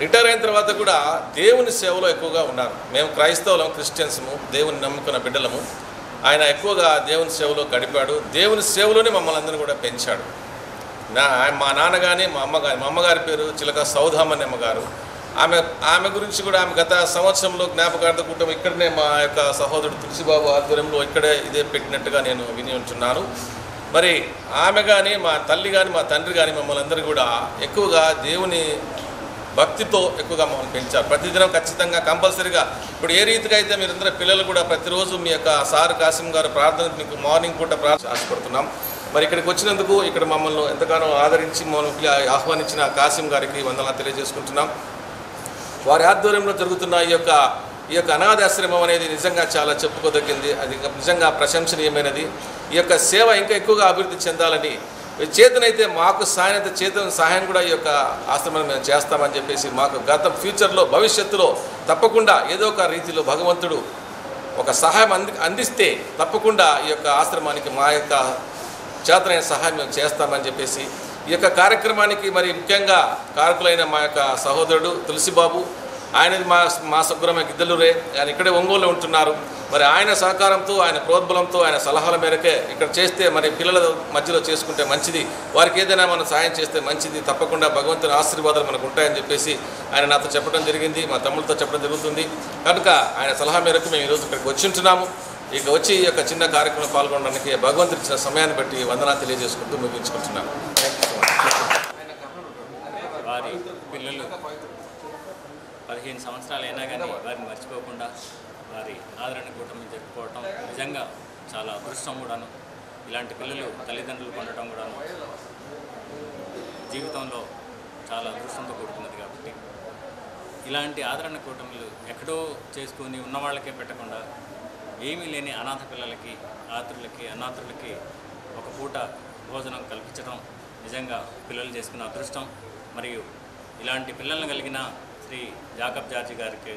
రిటైర్ అయిన తర్వాత కూడా దేవుని సేవలో ఎక్కువగా ఉన్నారు. మేము క్రైస్తవులం, క్రిస్టియన్స్ము, దేవుని నమ్ముకున్న బిడ్డలము. ఆయన ఎక్కువగా దేవుని సేవలో గడిపాడు. దేవుని సేవలోనే మమ్మల్ని అందరినీ కూడా పెంచాడు. మా నాన్న కానీ మా అమ్మగారి పేరు చిలక సౌధామణి అమ్మగారు. ఆమె గురించి కూడా ఆమె గత సంవత్సరంలో జ్ఞాపకార్థ కూటమి ఇక్కడనే మా యొక్క సహోదరుడు తులసిబాబు ఆధ్వర్యంలో ఇక్కడే ఇదే పెట్టినట్టుగా నేను విని ఉంటున్నాను. మరి ఆమె కానీ, మా తల్లి కానీ, మా తండ్రి కానీ మమ్మల్ని అందరూ కూడా ఎక్కువగా దేవుని భక్తితో ఎక్కువగా మమ్మల్ని పెంచారు. ప్రతిదినం ఖచ్చితంగా కంపల్సరీగా ఇప్పుడు ఏ రీతిగా అయితే మీరందరూ పిల్లలు కూడా ప్రతిరోజు మీ యొక్క సార్ కాసిం గారు ప్రార్థన మీకు మార్నింగ్ పూట ఆశపడుతున్నాం. మరి ఇక్కడికి వచ్చినందుకు ఇక్కడ మమ్మల్ని ఎంతగానో ఆదరించి మమ్మల్ని ఆహ్వానించిన కాసిం గారికి వందనాలు తెలియజేసుకుంటున్నాం. వారి ఆధ్వర్యంలో జరుగుతున్న ఈ యొక్క అనాథాశ్రమం అనేది నిజంగా చాలా చెప్పుకోదగ్గింది. అది నిజంగా ప్రశంసనీయమైనది. ఈ యొక్క సేవ ఇంకా ఎక్కువగా అభివృద్ధి చెందాలని చేతనైతే మాకు సహాయం కూడా ఈ యొక్క ఆశ్రమాన్ని మేము చేస్తామని చెప్పేసి మాకు ఫ్యూచర్లో భవిష్యత్తులో తప్పకుండా ఏదో ఒక రీతిలో భగవంతుడు ఒక సహాయం అందిస్తే తప్పకుండా ఈ యొక్క ఆశ్రమానికి మా యొక్క చేతనైన సహాయం మేము చేస్తామని చెప్పేసి ఈ యొక్క కార్యక్రమానికి మరి ముఖ్యంగా కారకులైన మా యొక్క సహోదరుడు తులసిబాబు, ఆయనది మా స్వగ్రామ గిద్దలూరే, ఆయన ఇక్కడే ఒంగోలు ఉంటున్నారు. మరి ఆయన సహకారంతో, ఆయన ప్రోద్బలంతో, ఆయన సలహాల మేరకే ఇక్కడ చేస్తే మరి పిల్లల మధ్యలో చేసుకుంటే మంచిది, వారికి ఏదైనా మనం సాయం చేస్తే మంచిది, తప్పకుండా భగవంతుని ఆశీర్వాదాలు మనకు ఉంటాయని చెప్పేసి ఆయన నాతో చెప్పడం జరిగింది, మా తమ్ముడితో చెప్పడం జరుగుతుంది. కనుక ఆయన సలహా మేరకు మేము ఈరోజు ఇక్కడికి వచ్చి ఉంటున్నాము. ఇక వచ్చి ఈ యొక్క చిన్న కార్యక్రమం పాల్గొనడానికి భగవంతుడు ఇచ్చిన సమయాన్ని బట్టి వందనాలు తెలియజేసుకుంటూ ముగించుకుంటున్నాను. వారి పిల్లలు 15 సంవత్సరాలు అయినా కానీ వారిని మర్చిపోకుండా వారి ఆదరణ కూటమి జరుపుకోవటం నిజంగా చాలా అదృష్టం కూడాను. ఇలాంటి పిల్లలు తల్లిదండ్రులు పొందడం కూడాను జీవితంలో చాలా అదృష్టంతో కూడుకున్నది. కాబట్టి ఇలాంటి ఆదరణ కూటమిలు ఎక్కడో చేసుకొని ఉన్న వాళ్ళకే పెట్టకుండా ఏమీ లేని అనాథ పిల్లలకి, ఆతురులకి, అనాథులకి ఒక పూట భోజనం కల్పించడం నిజంగా పిల్లలు చేసుకున్న అదృష్టం. మరియు ఇలాంటి పిల్లలను కలిగిన శ్రీ జాకబ్ జార్జి గారికి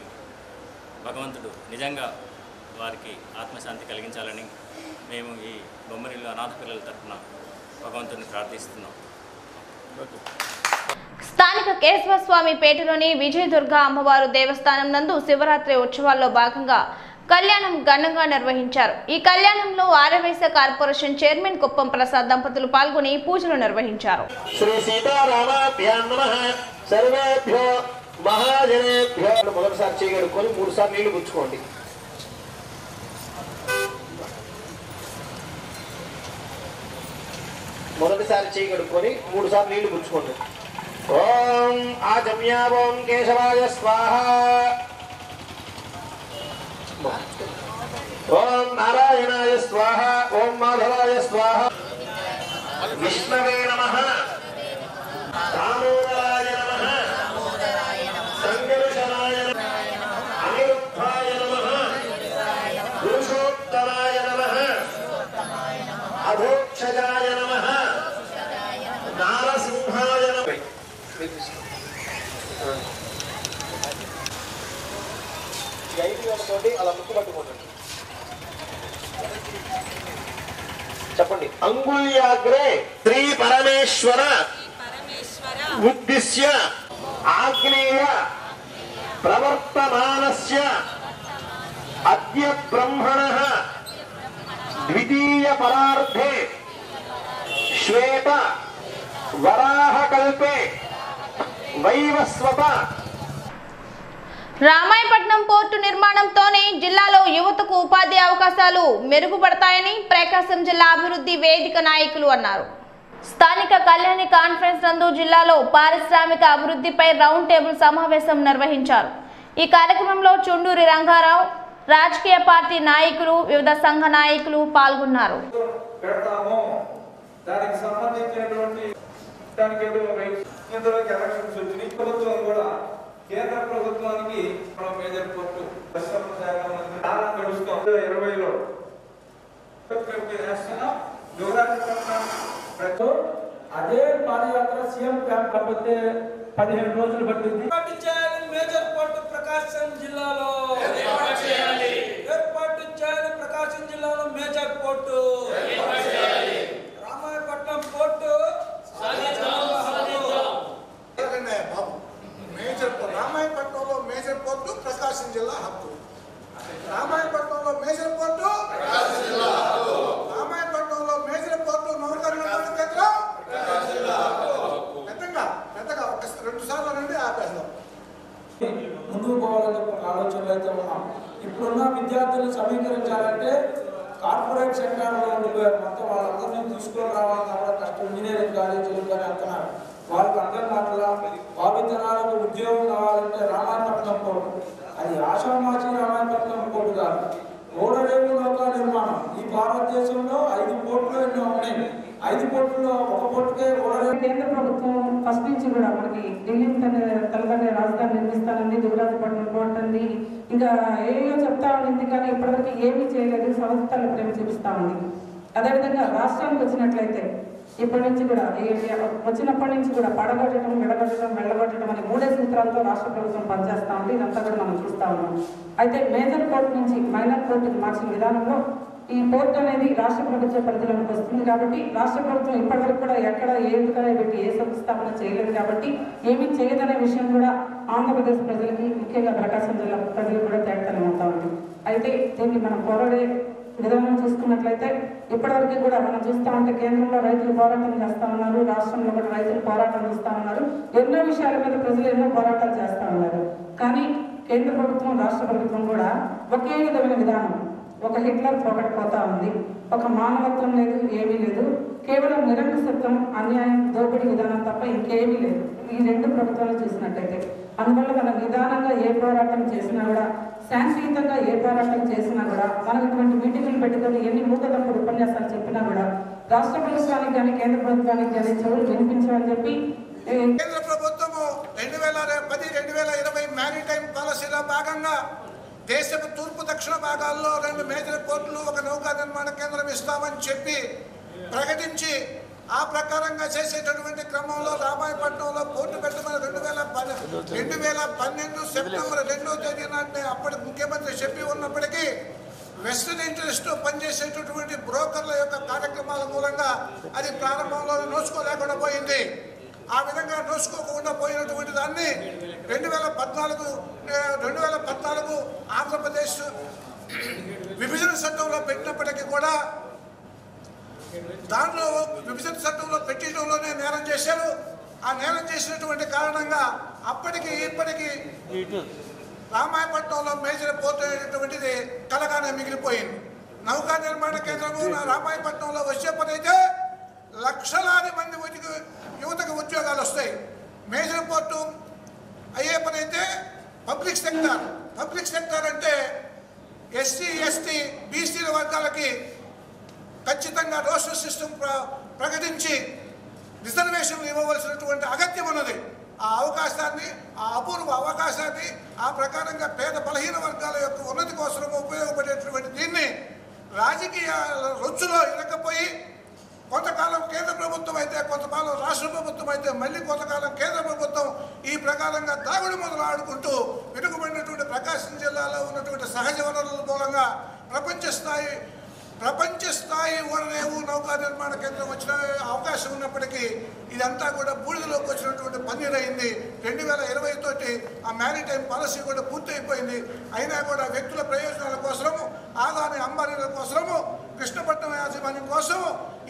భగవంతుడు నిజంగా వారికి ఆత్మశాంతి కలిగించాలని మేము ఈ బొమ్మరిల్లు అనాథ పిల్లల తరఫున భగవంతుడిని ప్రార్థిస్తున్నాం. స్థానిక కేశవస్వామి పేటలోని విజయదుర్గ అమ్మవారు దేవస్థానం నందు శివరాత్రి ఉత్సవాల్లో భాగంగా కళ్యాణం ఘనంగా నిర్వహించారు. ఈ కళ్యాణంలో ఆరవేశ కార్పొరేషన్ చైర్మన్ కుప్పం ప్రసాద్ దంపతులు పాల్గొని పూజలు నిర్వహించారు. శ్రీ సీతారామాభ్యాం నమః. సర్వేభ్యో మహాజనేభ్యో. మొదటిసారి చేయగడుకొని 3 సార్లు నీళ్లు పుచ్చుకోండి. మొదటిసారి చేయగడుకొని 3 సార్లు నీళ్లు పుచ్చుకోండి. ఓం ఆజమ్యా ఓం కేశవాయ స్వాహ. స్వాహ ఓం మాధవాయ స్వాహ విష్ణవే నమః దామోదరాయ నమః సంకర్షణాయ నమః అనిరుద్ధాయ నమః పురుషోత్తమాయ నమః అధోక్షజాయ నమః నారసింహాయ నమః అలా ముక్కు పట్టుకోండి. చెప్పండి. అంగుళ్యాగ్రే శ్రీ పరమేశ్వర ఉద్దిశ్య ఆగ్నేయ ప్రవర్తమానస్య అద్య బ్రహ్మణః ద్వితీయ పరార్ధే శ్వేత వరాహకల్పే వైవస్వత రామాయపట్నం పోర్టు నిర్మాణంతోనే జిల్లాలో యువతకు ఉపాధి అవకాశాలు మెరుగుపడతాయని ప్రకాశం జిల్లా అభివృద్ధి వేదిక నాయకులు అన్నారు. స్థానిక కళ్యాణి కాన్ఫరెన్స్ నందు జిల్లాలో పారిశ్రామిక అభివృద్ధిపై రౌండ్ టేబుల్ సమావేశం నిర్వహించారు. ఈ కార్యక్రమంలో చుండూరి రంగారావు, రాజకీయ పార్టీ నాయకులు, వివిధ సంఘ నాయకులు పాల్గొన్నారు. దానికి సంబంధించినటువంటి ఎలక్షన్స్ వచ్చినాయి. ప్రభుత్వం కూడా కేంద్ర ప్రభుత్వానికి మేజర్ పోర్టు పరిశ్రమ శాఖ మంత్రి చాలా గడుస్తాం 20లో అదే పాదయాత్ర సీఎం క్యాంప్ కాకపోతే 15 రోజులు పట్టింది. మేజర్ పోర్టు ప్రకాశం జిల్లాలో ఏర్పాటు చేయాలి. ప్రకాశం జిల్లాలో మేజర్ పోర్టు రామాయపట్నం పోర్టు రామాయపట్నంలో మేజర్ పోర్టు ప్రకాశం జిల్లా హక్కు. రామాయపట్నంలో మేజర్ పోర్టు రామాయపట్నంలో మేజర్ పోర్టు పెద్దగా ఒక 2 సార్లు నుండి ఆపేస్తాం. ముందుకు పోవాలని చెప్పి ఆలోచనలు అయితే ఉన్నాం. ఇప్పుడున్న విద్యార్థులను సమీకరించాలంటే కార్పొరేట్ సెక్టార్లో ఉండిపోయారు. మొత్తం వాళ్ళందరినీ తీసుకొని రావాలి కాబట్టి కష్టం. ఇంజనీరింగ్ కాలేజీలు కానీ అంటున్నారు. వాళ్ళకి అర్థం కావాలా, భావితరాలకు ఉద్యోగం కావాలంటే రామాయపట్నం పోర్టు అది ఆషామాషి రామాయపట్నం పోర్టు కాదు. ఓడరేవు నౌకా నిర్మాణం ఈ భారతదేశంలో 5 పోర్టులు ఎన్నో ఉన్నాయి. 5 పోర్టుల్లో ఒక పోర్టుకే ఓడరేవు. కేంద్ర ప్రభుత్వం ఫస్ట్ నుంచి కూడా మనకి ఢిల్లీ తలబడి రాజధాని నిర్మిస్తానండి, దుగ్గరాజపట్నం పోర్ట్ అండి, ఇంకా ఏమో చెప్తా ఉంది. కానీ ఇప్పటివరకు ఏమీ చేయలేదు. సంస్థలు ప్రేమ చూపిస్తా ఉంది. అదేవిధంగా రాష్ట్రానికి వచ్చినట్లయితే ఇప్పటి నుంచి కూడా వచ్చినప్పటి నుంచి కూడా పడగొట్టడం, విడగొట్టడం, వెళ్ళగొట్టడం అనే 3 సూత్రాలతో రాష్ట్ర ప్రభుత్వం పనిచేస్తూ ఉంది. ఇదంతా కూడా మనం చూస్తూ ఉన్నాం. అయితే మేజర్ కోర్టు నుంచి మైనర్ కోర్టుకి మార్చిన విధానంలో ఈ పోర్ట్ అనేది రాష్ట్ర ప్రభుత్వ పరిధిలోకి వస్తుంది. కాబట్టి రాష్ట్ర ప్రభుత్వం ఇప్పటివరకు కూడా ఎక్కడ ఏ విధంగా పెట్టి ఏ సంస్థాపన చేయలేదు. కాబట్టి ఏమీ చేయదనే విషయం కూడా ఆంధ్రప్రదేశ్ ప్రజలకి, ముఖ్యంగా ప్రకాశం జిల్లా ప్రజలకు కూడా తేటతనం అవుతా ఉంది. అయితే దీన్ని మనం పోరాడే విధానం చూసుకున్నట్లయితే ఇప్పటివరకు కూడా మనం చూస్తూ ఉంటే కేంద్రంలో రైతులు పోరాటం చేస్తూ ఉన్నారు, రాష్ట్రంలో కూడా రైతులు పోరాటం చేస్తూ ఉన్నారు. ఎన్నో విషయాల మీద ప్రజలు ఎన్నో పోరాటాలు చేస్తూ ఉన్నారు. కానీ కేంద్ర ప్రభుత్వం, రాష్ట్ర ప్రభుత్వం కూడా ఒకే విధమైన విధానం, ఒక హిట్లర్ పోగొట్టపోతా ఉంది. ఒక మానవత్వం లేదు, ఏమీ లేదు. కేవలం నిరంకుశత్వం, అన్యాయం, దోపిడీ విధానం తప్ప ఇంకేమీ లేదు ఈ 2 ప్రభుత్వాలు చూసినట్టయితే. అందువల్ల మనం నిదానంగా ఏ పోరాటం చేసినా కూడా, శాంతియుతంగా ఏ పోరాటం చేసినా కూడా, మనం ఇటువంటి మీటింగులు పెట్టుకొని ఎన్ని మూగదప్పుడు ఉపన్యాసాలు చెప్పినా కూడా రాష్ట్ర ప్రభుత్వానికి కానీ కేంద్ర ప్రభుత్వానికి కానీ చెవులు వినిపించమని చెప్పి కేంద్ర ప్రభుత్వము 2010-2020 మ్యారిటైమ్ పాలసీలో భాగంగా దేశపు తూర్పు దక్షిణ భాగాల్లో 2 మేజర్ పోర్టులు, ఒక నౌకా నిర్మాణ కేంద్రం ఇస్తామని చెప్పి ప్రకటించి ఆ ప్రకారంగా చేసేటటువంటి క్రమంలో రామాయపట్నంలో పోర్టు పెట్టమని 2012 సెప్టెంబర్ 2వ తేదీ నాటి అప్పటి ముఖ్యమంత్రి చెప్పి ఉన్నప్పటికీ వెస్టర్న్ ఇంట్రెస్ట్ పనిచేసేటటువంటి బ్రోకర్ల యొక్క కార్యక్రమాల మూలంగా అది ప్రారంభంలో నోచుకోలేకుండా పోయింది. ఆ విధంగా నోచుకోకుండా పోయినటువంటి దాన్ని 2014 ఆంధ్రప్రదేశ్ విభజన చట్టంలో పెట్టినప్పటికీ కూడా దాంట్లో విభజన చట్టంలో పెట్టడంలోనే నేరం చేశారు. ఆ నేరం చేసినటువంటి కారణంగా అప్పటికి ఇప్పటికీ రామాయపట్నంలో మేజర్ పోర్టు అనేటువంటిది కలగానే మిగిలిపోయింది. నౌకా నిర్మాణ కేంద్రము రామాయపట్నంలో వచ్చే పని అయితే లక్షలాది మంది యువతకు ఉద్యోగాలు వస్తాయి. మేజర్ పోర్టు అయ్యే పని అయితే పబ్లిక్ సెక్టార్ అంటే ఎస్సీ, ఎస్టీ, బీసీల వర్గాలకి ఖచ్చితంగా రోస్టర్ సిస్టమ్ ప్రకటించి రిజర్వేషన్లు ఇవ్వవలసినటువంటి అగత్యం ఉన్నది. ఆ అవకాశాన్ని, ఆ అపూర్వ అవకాశాన్ని ఆ ప్రకారంగా పేద బలహీన వర్గాల యొక్క ఉన్నతి కోసం ఉపయోగపడేటువంటి దీన్ని రాజకీయ రొచ్చులో ఇరకపోయి కొంతకాలం కేంద్ర ప్రభుత్వం అయితే, కొంతకాలం రాష్ట్ర ప్రభుత్వం అయితే, మళ్ళీ కొంతకాలం కేంద్ర ప్రభుత్వం ఈ ప్రకారంగా దాగుడు మొదలు ఆడుకుంటూ వెనుకబడినటువంటి ప్రకాశం జిల్లాలో ఉన్నటువంటి సహజ వనరుల మూలంగా ప్రపంచ స్థాయి ఓడరేవు నౌకా నిర్మాణ కేంద్రం వచ్చిన అవకాశం ఉన్నప్పటికీ ఇదంతా కూడా బూడిదలోకి వచ్చినటువంటి పన్నీర్ అయింది. 2020 తోటి ఆ మ్యారిటైమ్ పాలసీ కూడా పూర్తయిపోయింది. అయినా కూడా వ్యక్తుల ప్రయోజనాల కోసము, ఆదాని అంబానీల కోసము, కృష్ణపట్నం యాజమాన్యం కోసం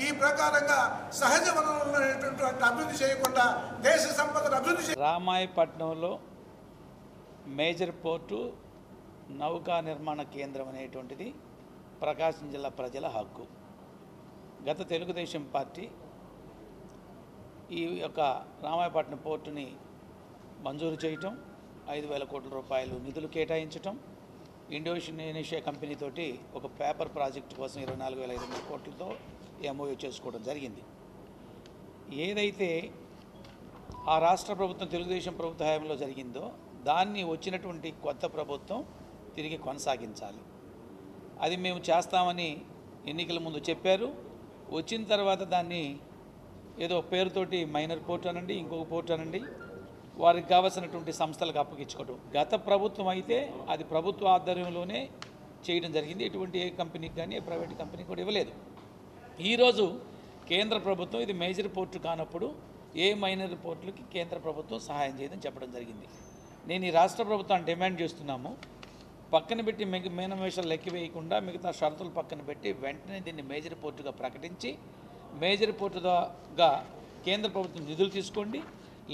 ఈ ప్రకారంగా సహజ వనరులను అనేటువంటి అభివృద్ధి చేయకుండా దేశ సంపదను అభివృద్ధి రామాయపట్నంలో మేజర్ పోర్టు నౌకా నిర్మాణ కేంద్రం అనేటువంటిది ప్రకాశం జిల్లా ప్రజల హక్కు. గత తెలుగుదేశం పార్టీ ఈ యొక్క రామాయపట్నం పోర్టుని మంజూరు చేయటం, 5,000 కోట్ల రూపాయలు నిధులు కేటాయించటం, ఇండోనేషియా కంపెనీతోటి ఒక పేపర్ ప్రాజెక్టు కోసం 24,500 కోట్లతో ఎంఓయూ చేసుకోవడం జరిగింది. ఏదైతే ఆ రాష్ట్ర ప్రభుత్వం తెలుగుదేశం ప్రభుత్వ హయాంలో జరిగిందో దాన్ని వచ్చినటువంటి కొత్త ప్రభుత్వం తిరిగి కొనసాగించాలి. అది మేము చేస్తామని ఎన్నికల ముందు చెప్పారు. వచ్చిన తర్వాత దాన్ని ఏదో పేరుతోటి మైనర్ పోర్ట్ అనండి, ఇంకొక పోర్ట్ అనండి, వారికి కావాల్సినటువంటి సంస్థలకు అప్పగించుకోవడం. గత ప్రభుత్వం అయితే అది ప్రభుత్వ ఆధ్వర్యంలోనే చేయడం జరిగింది. ఎటువంటి ఏ కంపెనీకి కానీ ఏ ప్రైవేట్ కంపెనీకి కూడా ఇవ్వలేదు. ఈరోజు కేంద్ర ప్రభుత్వం ఇది మేజర్ పోర్టు కానప్పుడు ఏ మైనర్ పోర్టులకి కేంద్ర ప్రభుత్వం సహాయం చేయదని చెప్పడం జరిగింది. నేను ఈ రాష్ట్ర ప్రభుత్వాన్ని డిమాండ్ చేస్తున్నాము, పక్కన పెట్టి మేనమేషాలు లెక్క వేయకుండా మిగతా షరతులు పక్కన పెట్టి వెంటనే దీన్ని మేజర్ పోర్టుగా ప్రకటించి మేజర్ పోర్టుగా కేంద్ర ప్రభుత్వం నిధులు తీసుకోండి.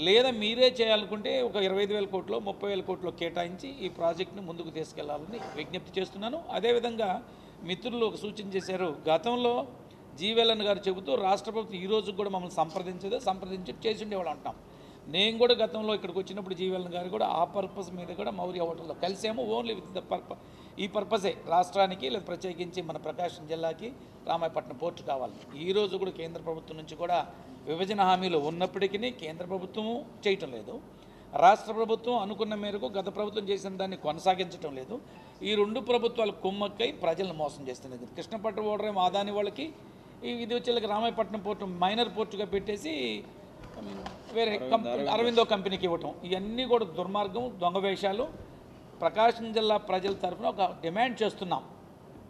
లేదా మీరే చేయాలనుకుంటే ఒక 25,000 కోట్లు 30,000 కోట్లు కేటాయించి ఈ ప్రాజెక్టును ముందుకు తీసుకెళ్లాలని విజ్ఞప్తి చేస్తున్నాను. అదేవిధంగా మిత్రులు ఒక సూచన చేశారు, గతంలో జీవెల్ఎన్ గారు చెబుతూ రాష్ట్ర ప్రభుత్వం ఈరోజు కూడా మమ్మల్ని సంప్రదించి చేసి ఉండేవాళ్ళు అంటాం. నేను కూడా గతంలో ఇక్కడికి వచ్చినప్పుడు జీవెల్ఎన్ గారు కూడా ఆ పర్పస్ మీద కూడా మౌర్య హోటల్లో కలిసాము. ఓన్లీ విత్ ద ఈ పర్పసే రాష్ట్రానికి లేదా ప్రత్యేకించి మన ప్రకాశం జిల్లాకి రామాయపట్నం పోర్టు కావాలి. ఈరోజు కూడా కేంద్ర ప్రభుత్వం నుంచి కూడా విభజన హామీలు ఉన్నప్పటికీ కేంద్ర ప్రభుత్వం చేయటం లేదు, రాష్ట్ర ప్రభుత్వం అనుకున్న మేరకు గత ప్రభుత్వం చేసిన దాన్ని కొనసాగించడం లేదు. ఈ రెండు ప్రభుత్వాలు కుమ్మక్కై ప్రజలను మోసం చేస్తున్నది. కృష్ణపట్నం ఓడరేమో ఆదాని వాళ్ళకి, ఇది వచ్చేళ్ళకి రామాయపట్నం పోర్టు మైనర్ పోర్టుగా పెట్టేసి వేరే అరవిందో కంపెనీకి ఇవ్వటం, ఇవన్నీ కూడా దుర్మార్గం, దొంగ వేషాలు. ప్రకాశం జిల్లా ప్రజల తరఫున ఒక డిమాండ్ చేస్తున్నాం.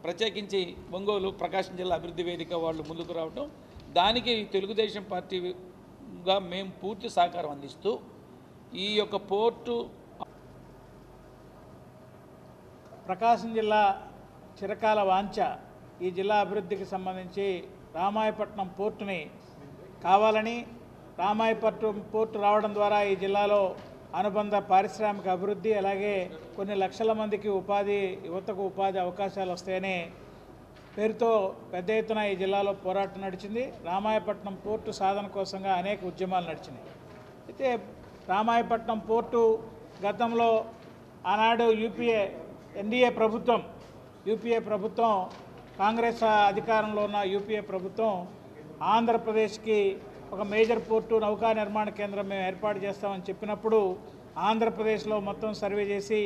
ప్రత్యేకించి ఒంగోలు ప్రకాశం జిల్లా అభివృద్ధి వేదిక వాళ్ళు ముందుకు రావటం, దానికి తెలుగుదేశం పార్టీగా మేము పూర్తి సహకారం అందిస్తూ ఈ యొక్క పోర్టు ప్రకాశం జిల్లా చిరకాల వాంఛ ఈ జిల్లా అభివృద్ధికి సంబంధించి రామాయపట్నం పోర్టుని కావాలని, రామాయపట్నం పోర్టు రావడం ద్వారా ఈ జిల్లాలో అనుబంధ పారిశ్రామిక అభివృద్ధి, అలాగే కొన్ని లక్షల మందికి యువతకు ఉపాధి అవకాశాలు వస్తాయని పేరుతో పెద్ద ఎత్తున ఈ జిల్లాలో పోరాటం నడిచింది. రామాయపట్నం పోర్టు సాధన కోసంగా అనేక ఉద్యమాలు నడిచినాయి. అయితే రామాయపట్నం పోర్టు గతంలో ఆనాడు ఎన్డీఏ ప్రభుత్వం కాంగ్రెస్ అధికారంలో ఉన్న యూపీఏ ప్రభుత్వం ఆంధ్రప్రదేశ్కి ఒక మేజర్ పోర్టు నౌకా నిర్మాణ కేంద్రం మేము ఏర్పాటు చేస్తామని చెప్పినప్పుడు ఆంధ్రప్రదేశ్లో మొత్తం సర్వే చేసి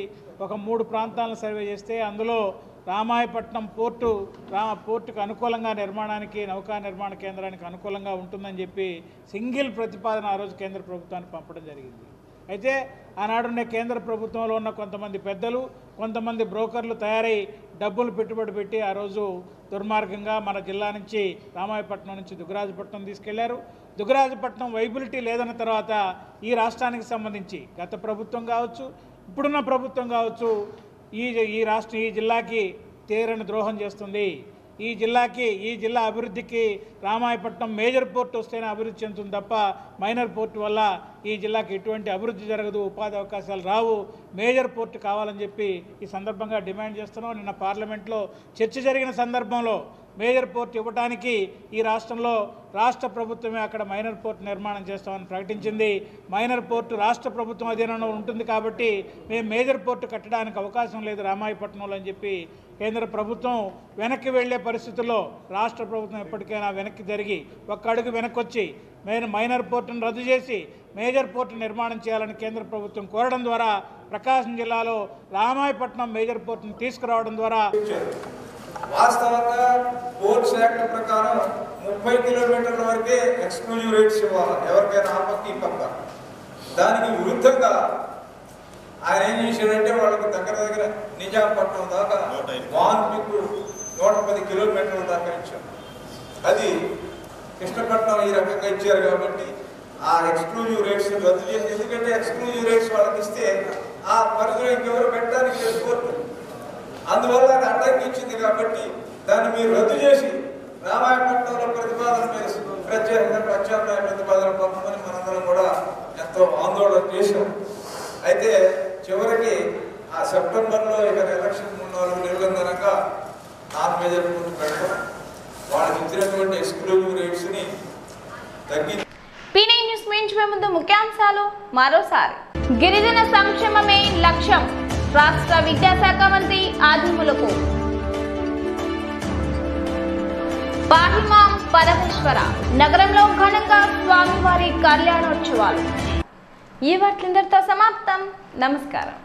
ఒక 3 ప్రాంతాలను సర్వే చేస్తే అందులో రామాయపట్నం పోర్టుకు అనుకూలంగా నౌకా నిర్మాణ కేంద్రానికి అనుకూలంగా ఉంటుందని చెప్పి సింగిల్ ప్రతిపాదన ఆ రోజు కేంద్ర ప్రభుత్వానికి పంపడం జరిగింది. అయితే ఆనాడున్న కేంద్ర ప్రభుత్వంలో ఉన్న కొంతమంది పెద్దలు, కొంతమంది బ్రోకర్లు తయారై డబ్బులు పెట్టుబడి పెట్టి ఆ రోజు దుర్మార్గంగా మన జిల్లా నుంచి రామాయపట్నం నుంచి దుగ్గరాజపట్నం తీసుకెళ్లారు. దుగ్గరాజపట్నం వైబిలిటీ లేదన్న తర్వాత ఈ రాష్ట్రానికి సంబంధించి గత ప్రభుత్వం కావచ్చు, ఇప్పుడున్న ప్రభుత్వం కావచ్చు, ఈ జిల్లాకి తీరని ద్రోహం చేస్తుంది. ఈ జిల్లా అభివృద్ధికి రామాయపట్నం మేజర్ పోర్టు వస్తేనే అభివృద్ధి చెందుతుంది తప్ప మైనర్ పోర్టు వల్ల ఈ జిల్లాకి ఎటువంటి అభివృద్ధి జరగదు, ఉపాధి అవకాశాలు రావు. మేజర్ పోర్టు కావాలని చెప్పి ఈ సందర్భంగా డిమాండ్ చేస్తున్నాం. నిన్న పార్లమెంట్లో చర్చ జరిగిన సందర్భంలో మేజర్ పోర్ట్ ఇవ్వడానికి ఈ రాష్ట్రంలో రాష్ట్ర ప్రభుత్వమే అక్కడ మైనర్ పోర్ట్ నిర్మాణం చేస్తామని ప్రకటించింది. మైనర్ పోర్టు రాష్ట్ర ప్రభుత్వం అధీనంలో ఉంటుంది కాబట్టి మేము మేజర్ పోర్టు కట్టడానికి అవకాశం లేదు రామాయపట్నంలో అని చెప్పి కేంద్ర ప్రభుత్వం వెనక్కి వెళ్లే పరిస్థితుల్లో రాష్ట్ర ప్రభుత్వం ఎప్పటికైనా వెనక్కి జరిగి ఒక్క అడుగు వెనక్కి వచ్చి మైనర్ పోర్టును రద్దు చేసి మేజర్ పోర్టు నిర్మాణం చేయాలని కేంద్ర ప్రభుత్వం కోరడం ద్వారా ప్రకాశం జిల్లాలో రామాయపట్నం మేజర్ పోర్టును తీసుకురావడం ద్వారా వాస్తవంగా పోర్ట్స్ యాక్ట్ ప్రకారం 30 కిలోమీటర్ల వరకే ఎక్స్క్లూజివ్ రేట్స్ ఇవ్వాలి ఎవరికైనా ఆ పక్క ఈ పక్క. దానికి విరుద్ధంగా ఆయన ఏం చేశాడంటే వాళ్ళకి దగ్గర నిజాంపట్నం దాకా వాన్పిక్ 110 కిలోమీటర్ల దాకా ఇచ్చారు. అది కృష్ణపట్నం ఈ రకంగా ఇచ్చారు కాబట్టి ఆ ఎక్స్క్లూజివ్ రేట్స్ రద్దు చేసి, ఎందుకంటే ఎక్స్క్లూజివ్ రేట్స్ వాళ్ళకి ఇస్తే ఆ పరిధిలో ఇంకెవరు పెట్టడానికి లేదు కోర్టు. అందువల్ల అది అడ్డంకి ఇచ్చింది కాబట్టి దాన్ని మీరు రద్దు చేసి రామాయపట్నంలో ప్రతిపాదన మీద ప్రత్యేకంగా ప్రత్యామ్నాయ ప్రతిపాదన పంపమని మనందరం కూడా ఎంతో ఆందోళన చేశాం. అయితే చివరికి ఆ సెప్టెంబర్లో ఇక ఎలక్షన్ 3-4 నెలల కనుక నాన్ మేజర్ పోర్టు పెట్టడం, వాళ్ళకి ఇచ్చినటువంటి ఎక్స్క్లూజివ్ రేట్స్ని తగ్గించి. పీనే న్యూస్ మించే ముందు ముఖ్యాంశాలు మరోసారి. గిరిజన సంక్షేమమే లక్ష్యం రాష్ట్ర విద్యాశాఖ మంత్రి ఆదిమూలపు. పాహిమాం పరమేశ్వర నగరంలో ఘనంగా స్వామివారి కళ్యాణోత్సవాలు. ఈ వార్తలందరితో సమాప్తం. నమస్కారం.